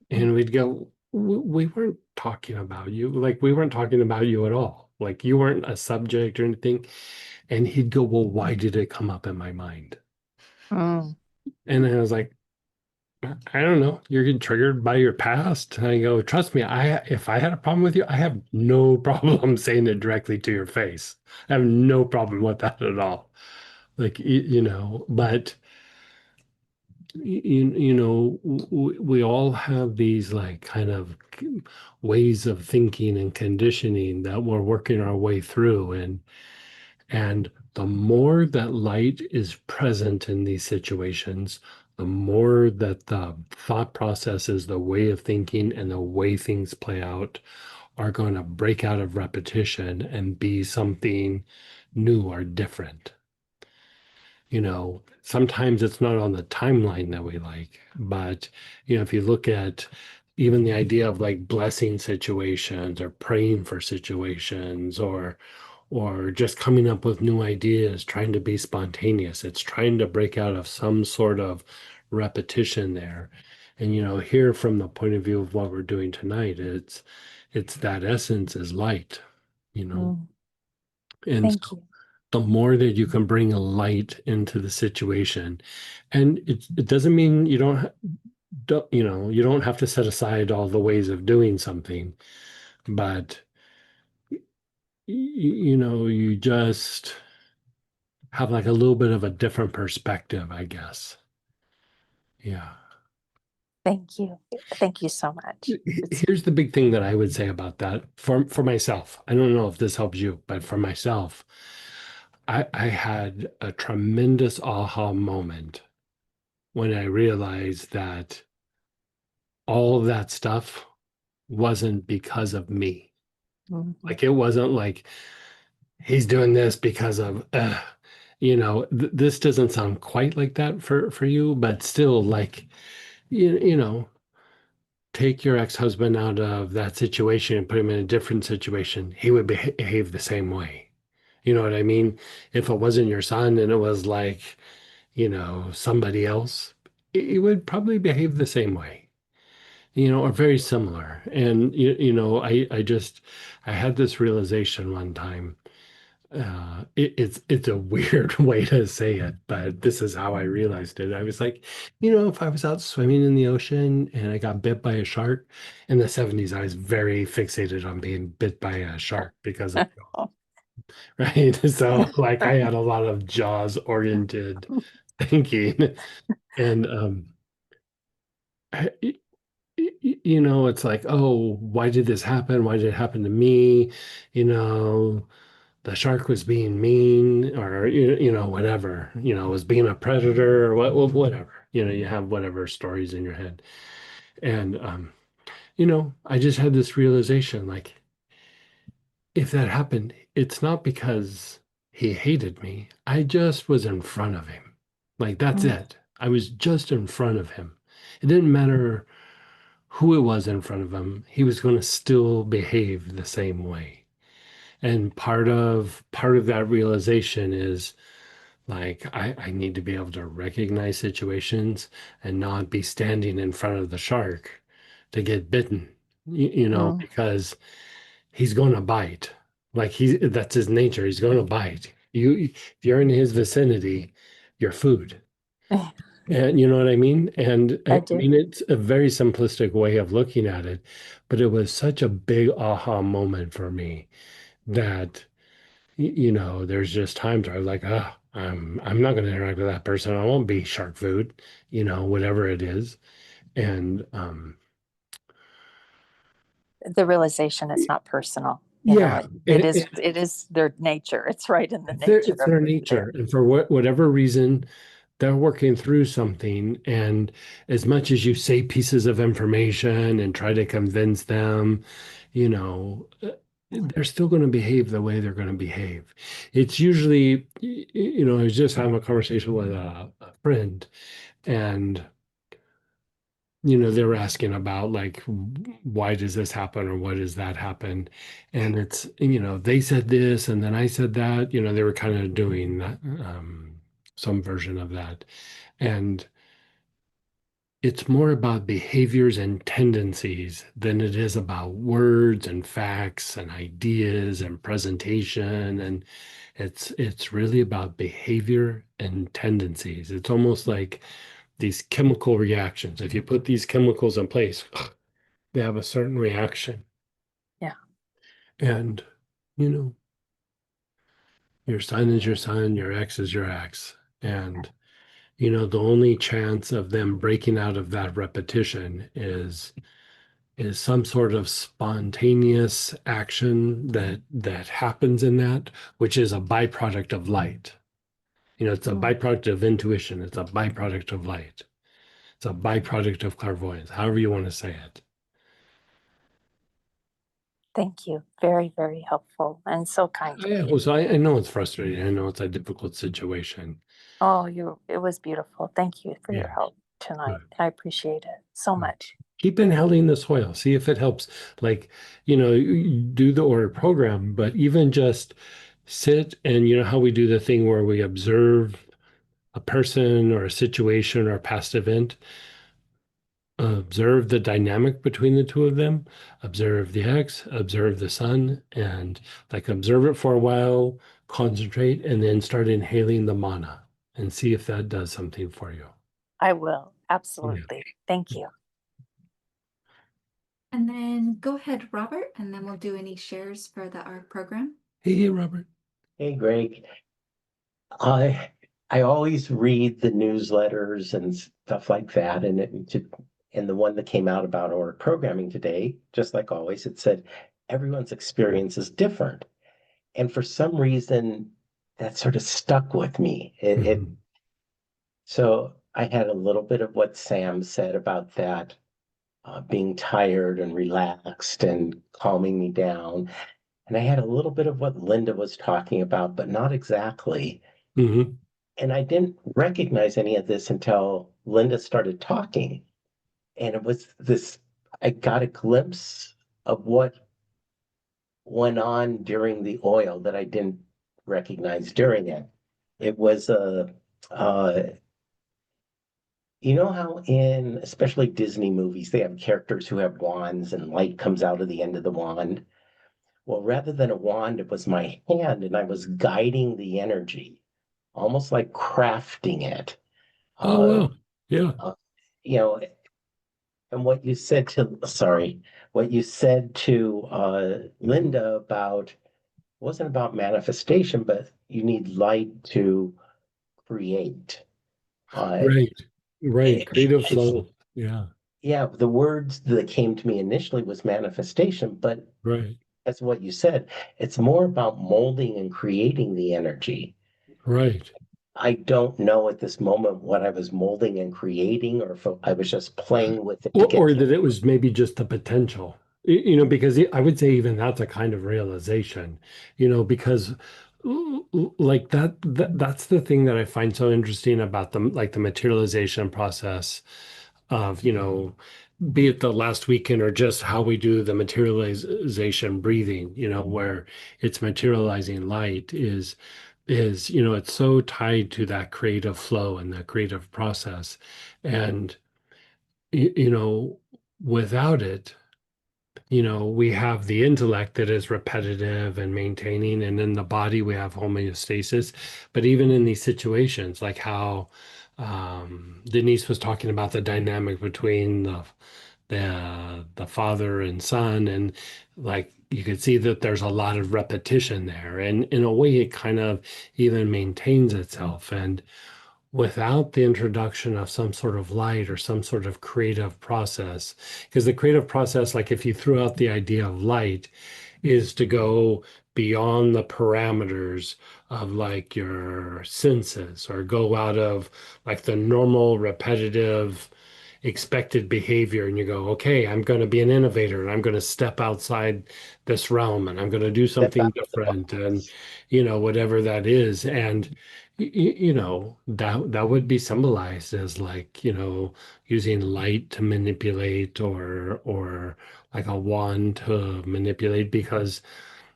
And we'd go, We weren't talking about you. Like, we weren't talking about you at all. Like, you weren't a subject or anything." And he'd go, well, why did it come up in my mind? Mm. And I was like, I don't know. You're getting triggered by your past. And I go, trust me, if I had a problem with you, I have no problem saying it directly to your face. I have no problem with that at all. Like, but we all have these like kind of ways of thinking and conditioning that we're working our way through. And the more that light is present in these situations, the more that the thought processes, the way of thinking, and the way things play out are going to break out of repetition and be something new or different. sometimes it's not on the timeline that we like, but if you look at even the idea of like blessing situations or praying for situations or just coming up with new ideas, trying to be spontaneous. It's trying to break out of some sort of repetition there. And here from the point of view of what we're doing tonight, it's that essence is light, you know. Mm. And Thank so you. the more that you can bring a light into the situation, and it doesn't mean you don't have to set aside all the ways of doing something, but you just have like a little bit of a different perspective, I guess. Yeah. Thank you. Thank you so much. It's Here's the big thing that I would say about that for myself. I don't know if this helps you, but for myself, I had a tremendous aha moment when I realized that all of that stuff wasn't because of me. Mhm. Like it wasn't like he's doing this because of this doesn't sound quite like that for you, but still like you know take your ex-husband out of that situation and put him in a different situation, he would behave the same way. You know what I mean? If it wasn't your son and it was like, somebody else, he would probably behave the same way, or very similar. And I had this realization one time. It's a weird way to say it, but this is how I realized it. I was like, if I was out swimming in the ocean and I got bit by a shark in the 70s, I was very fixated on being bit by a shark because of right. So like I had a lot of jaws oriented thinking. And I- it's like, oh, why did this happen? Why did it happen to me? You know, the shark was being mean or whatever, was being a predator or whatever. You have whatever stories in your head. And I just had this realization like if that happened, it's not because he hated me. I just was in front of him. Like that's Mm. it. I was just in front of him. It didn't matter who it was in front of him. He was going to still behave the same way. And part of that realization is like I need to be able to recognize situations and not be standing in front of the shark to get bitten, Mm. because he's going to bite. Like that's his nature. He's going to bite. If you're in his vicinity, you're food. And you know what I mean? And I I do. mean, it's a very simplistic way of looking at it, but it was such a big aha moment for me that there's just times where I'm like, oh, I'm not going to interact with that person. I won't be shark food, whatever it is. And The realization it's not personal. yeah, It is their nature. It's right in the nature it's of their who they are. nature, and for whatever reason, they're working through something. And as much as you say pieces of information and try to convince them, you know. They're still going to behave the way they're going to behave. It's usually, I was just having a conversation with a friend, and they were asking about like why does this happen or what does that happen, and it's they said this and then I said that. They were kind of doing that, some version of that, and it's more about behaviors and tendencies than it is about words and facts and ideas and presentation. And it's really about behavior and tendencies. It's almost like these chemical reactions. If you put these chemicals in place, they have a certain reaction. Yeah. And, you know, your son is your son, your ex is your ex. And, the only chance of them breaking out of that repetition is some sort of spontaneous action that happens in that, which is a byproduct of light. It's a Mm. byproduct of intuition. It's a byproduct of light. It's a byproduct of clairvoyance, however you want to say it. Thank you. Very, very helpful and so kind. Yeah, well, so I know it's frustrating. I know it's a difficult situation. Oh, it was beautiful. Thank you for your Yeah, help tonight. good. I appreciate it so Good. much. Keep inhaling the soil. See if it helps. Like, you do the order program, but even just sit and how we do the thing where we observe a person or a situation or a past event, observe the dynamic between the two of them, observe the X, observe the sun, and like observe it for a while, concentrate, and then start inhaling the mana and see if that does something for you. I will. Yeah. Absolutely. Thank you. And then go ahead, Robert, and then we'll do any shares for the ARC program. Hey, Robert. Hey, Greg. I I always read the newsletters and stuff like that, and the one that came out about our programming today, just like always, it said everyone's experience is different, and for some reason, that sort of stuck with me. Mhm. So I had a little bit of what Sam said about that, being tired and relaxed and calming me down, and I had a little bit of what Linda was talking about, but not exactly. Mhm. And I didn't recognize any of this until Linda started talking. And it was this, I got a glimpse of what went on during the oil that I didn't recognize during it. It was uh, you know how in especially Disney movies, they have characters who have wands and light comes out of the end of the wand? Well, rather than a wand, it was my hand, and I was guiding the energy, almost like crafting it. Oh, Uh, wow. Yeah. uh, you know, and what you said to Linda about wasn't about manifestation, but you need light to create. Uh, Right. Right. it, Creative it's flow. Yeah. yeah, the words that came to me initially was manifestation, but Right. that's what you said. It's more about molding and creating the energy. Right. I don't know at this moment what I was molding and creating, or if I was just playing with it to get Or the that it was maybe just the potential, because I would say even that's a kind of realization, because like that's the thing that I find so interesting about the materialization process of, be it the last weekend or just how we do the materialization breathing, where it's materializing light is, it's so tied to that creative flow and that creative process. And without it, we have the intellect that is repetitive and maintaining, and in the body we have homeostasis. But even in these situations, like how Denise was talking about the dynamic between the father and son, and like you could see that there's a lot of repetition there, and in a way it kind of even maintains itself. And without the introduction of some sort of light or some sort of creative process. Because the creative process, like if you threw out the idea of light, is to go beyond the parameters of like your senses or go out of like the normal repetitive expected behavior and you go, okay, I'm going to be an innovator and I'm going to step outside this realm and I'm going to do step something out of the different and box. whatever that is. And that would be symbolized as like, using light to manipulate or like a wand to manipulate because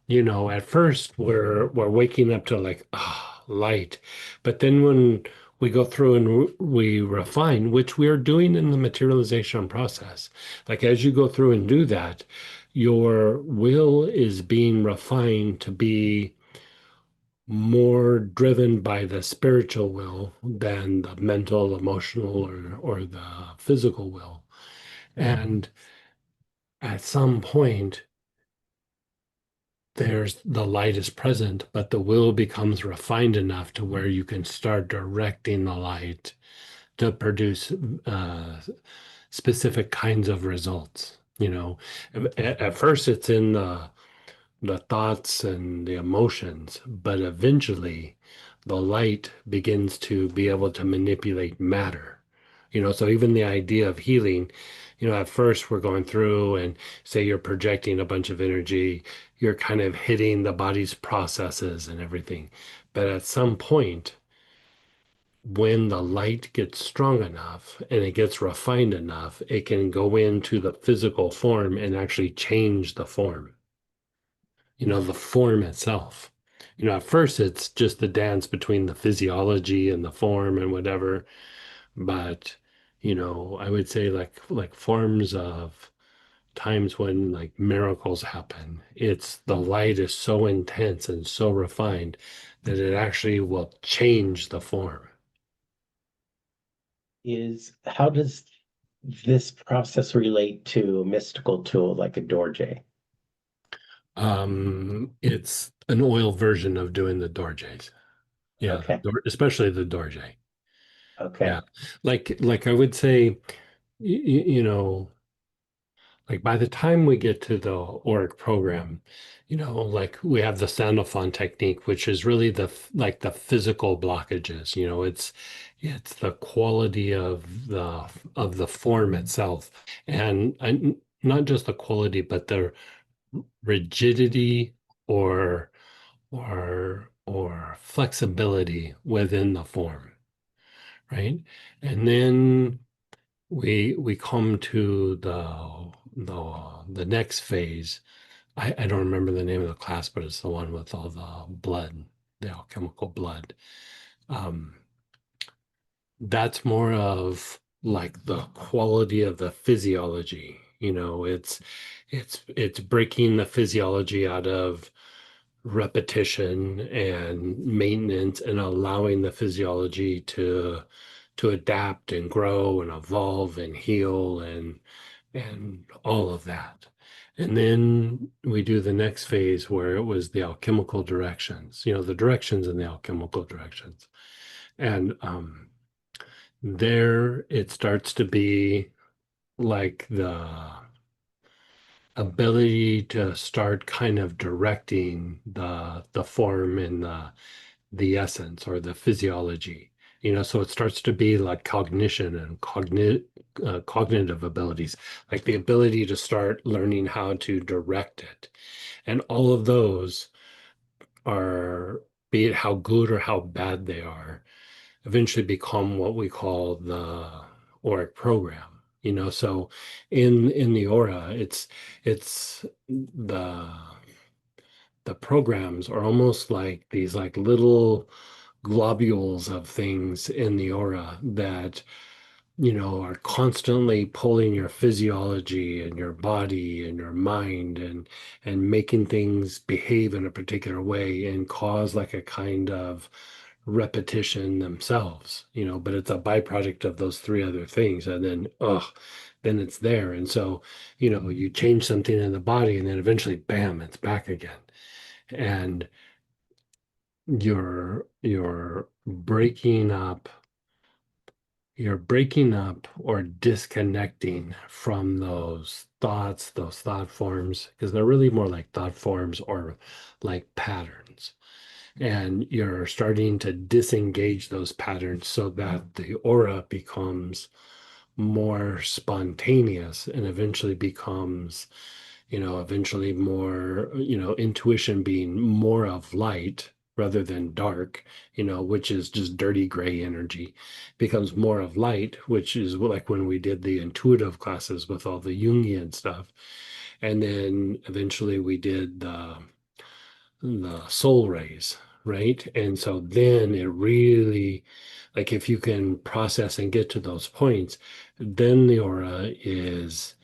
at first we're waking up to like light, but then when we go through and we refine, which we are doing in the materialization process, like as you go through and do that, your will is being refined to be more driven by the spiritual will than the mental, emotional, or the physical will. And at some point, there's the light is present, but the will becomes refined enough to where you can start directing the light to produce specific kinds of results. At first it's in the thoughts and the emotions, but eventually the light begins to be able to manipulate matter. So even the idea of healing, at first we're going through and say you're projecting a bunch of energy, you're kind of hitting the body's processes and everything. But at some point, when the light gets strong enough and it gets refined enough, it can go into the physical form and actually change the form, the form itself. At first it's just the dance between the physiology and the form and whatever. But, I would say like forms of times when like miracles happen, it's the light is so intense and so refined that it actually will change the form. How does this process relate to a mystical tool like a Dorje? It's an oil version of doing the dorjes. Yeah, Okay, especially the dorje. okay. Yeah, like I would say, you know, like by the time we get to the Auric program, like we have the Sandalphon technique, which is really like the physical blockages. It's the quality of the form itself, and not just the quality, but the rigidity or or flexibility within the form, right? And then we come to the next phase. I don't remember the name of the class, but it's the one with all the blood, the alchemical blood. Um, that's more of like the quality of the physiology. It's breaking the physiology out of repetition and maintenance and allowing the physiology to adapt and grow and evolve and heal and all of that. And then we do the next phase where it was the alchemical directions, the directions and the alchemical directions. And there it starts to be like the ability to start kind of directing the form and the essence or the physiology. So it starts to be like cognition and cognitive abilities, like the ability to start learning how to direct it. And all of those are, be it how good or how bad they are, eventually become what we call the auric program. So in the aura, it's the programs are almost like these like little globules of things in the aura that are constantly pulling your physiology and your body and your mind and making things behave in a particular way and cause like a kind of repetition themselves, but it's a byproduct of those three other things. And then it's there. And so, you change something in the body and then eventually, bam, it's back again. And you're breaking up or disconnecting from those thought forms, because they're really more like thought forms or like patterns. And you're starting to disengage those patterns so that the aura becomes more spontaneous and eventually becomes, eventually more, intuition being more of light rather than dark, which is just dirty gray energy, becomes more of light, which is like when we did the intuitive classes with all the Jungian stuff. And then eventually we did the soul rays, right? And so then it really, like if you can process and get to those points, then the aura is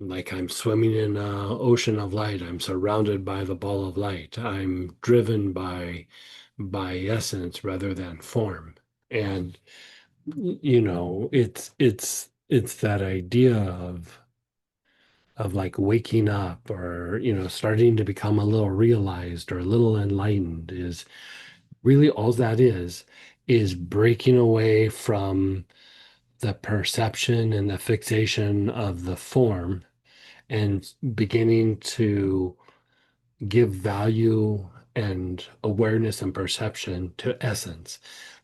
like I'm swimming in an ocean of light. I'm surrounded by the ball of light. I'm driven by essence rather than form. And it's that idea of like waking up or starting to become a little realized or a little enlightened is really all that is breaking away from the perception and the fixation of the form and beginning to give value and awareness and perception to essence.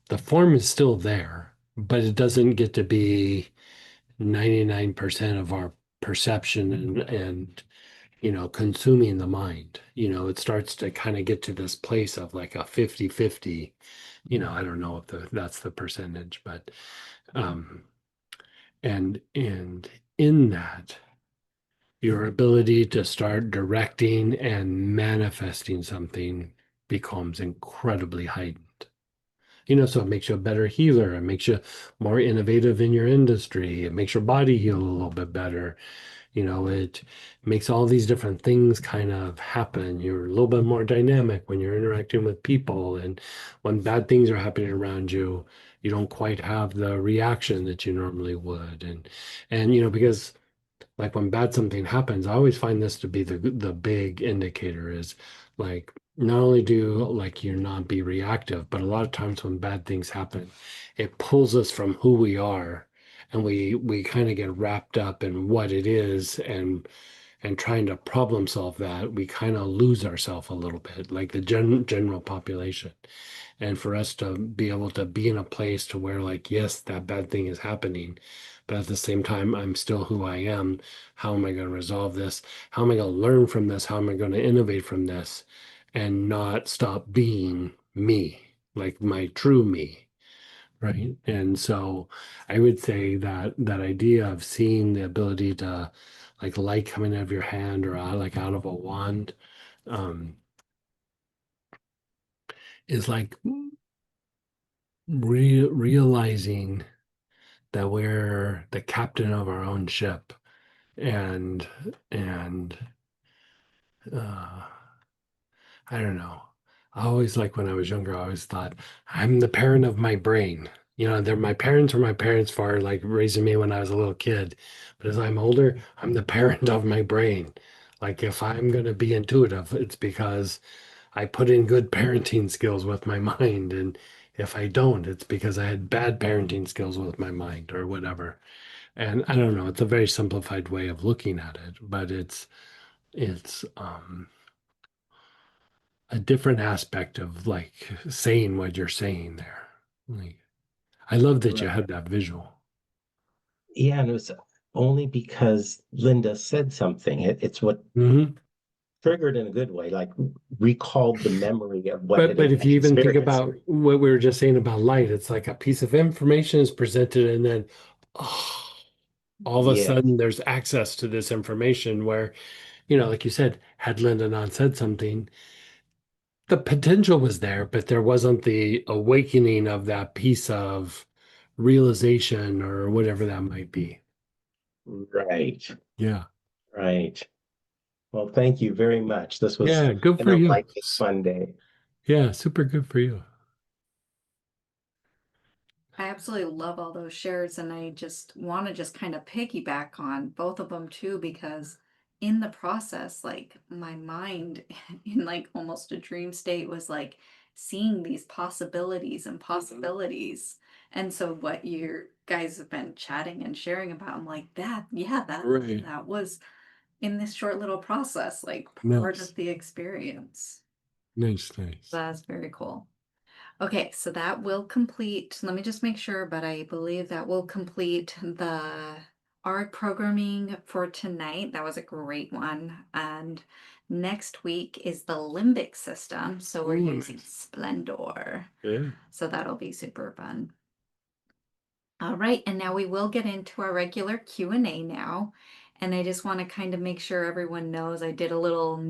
The form is still there, but it doesn't get to be 99% of our perception and consuming the mind. It starts to kind of get to this place of like a 50-50, I don't know if that's the percentage, but and in that, your ability to start directing and manifesting something becomes incredibly heightened. So it makes you a better healer. It makes you more innovative in your industry. It makes your body heal a little bit better. It makes all these different things kind of happen. You're a little bit more dynamic when you're interacting with people. And when bad things are happening around you, you don't quite have the reaction that you normally would. And because like when bad something happens, I always find this to be the big indicator is like not only do like you not be reactive, but a lot of times when bad things happen, it pulls us from who we are, and we kind of get wrapped up in what it is, and trying to problem solve that, we kind of lose ourselves a little bit, like the general population. And for us to be able to be in a place to where like, yes, that bad thing is happening, but at the same time, I'm still who I am. How am I going to resolve this? How am I going to learn from this? How am I going to innovate from this and not stop being me, like my true me? Right. And so I would say that idea of seeing the ability to like light coming out of your hand or like out of a wand, um, is like realizing that we're the captain of our own ship, and uh I don't know. I always like when I was younger, I always thought I'm the parent of my brain. They're my parents were my parents for like raising me when I was a little kid. But as I'm older, I'm the parent of my brain. Like if I'm gonna be intuitive, it's because I put in good parenting skills with my mind. And if I don't, it's because I had bad parenting skills with my mind or whatever. And I don't know, it's a very simplified way of looking at it, but it's a different aspect of like saying what you're saying there. Like, I love that you Right. had that visual. Yeah, and it was only because Linda said something. It's what Hmm. triggered in a good way, like recalled the memory of what But had but if you even think experienced. about what we were just saying about light, it's like a piece of information is presented, and then oh, all of a Yes, sudden there's access to this information where, like you said, had Linda not said something, the potential was there, but there wasn't the awakening of that piece of realization or whatever that might be. right, Yeah. right. Well, thank you very much. This was Yeah, good an for you. enlightening, fun day. Yeah, super good for you. I absolutely love all those shares, and I just want to just kind of piggyback on both of them too, because in the process, like my mind in like almost a dream state was like seeing these possibilities and possibilities. And so what you guys have been chatting and sharing about, I'm like, yeah, Right. that was in this short little process, like part Nice. of the experience. Nice, nice. That's very cool. Okay, so that will complete, let me just make sure, but I believe that will complete the ARC programming for tonight. That was a great one. And next week is the limbic system. So we're Ooh, using nice. Splendor. Yeah. So that'll be super fun. All right, and now we will get into our regular Q&A now. And I just want to kind of make sure everyone knows I did a little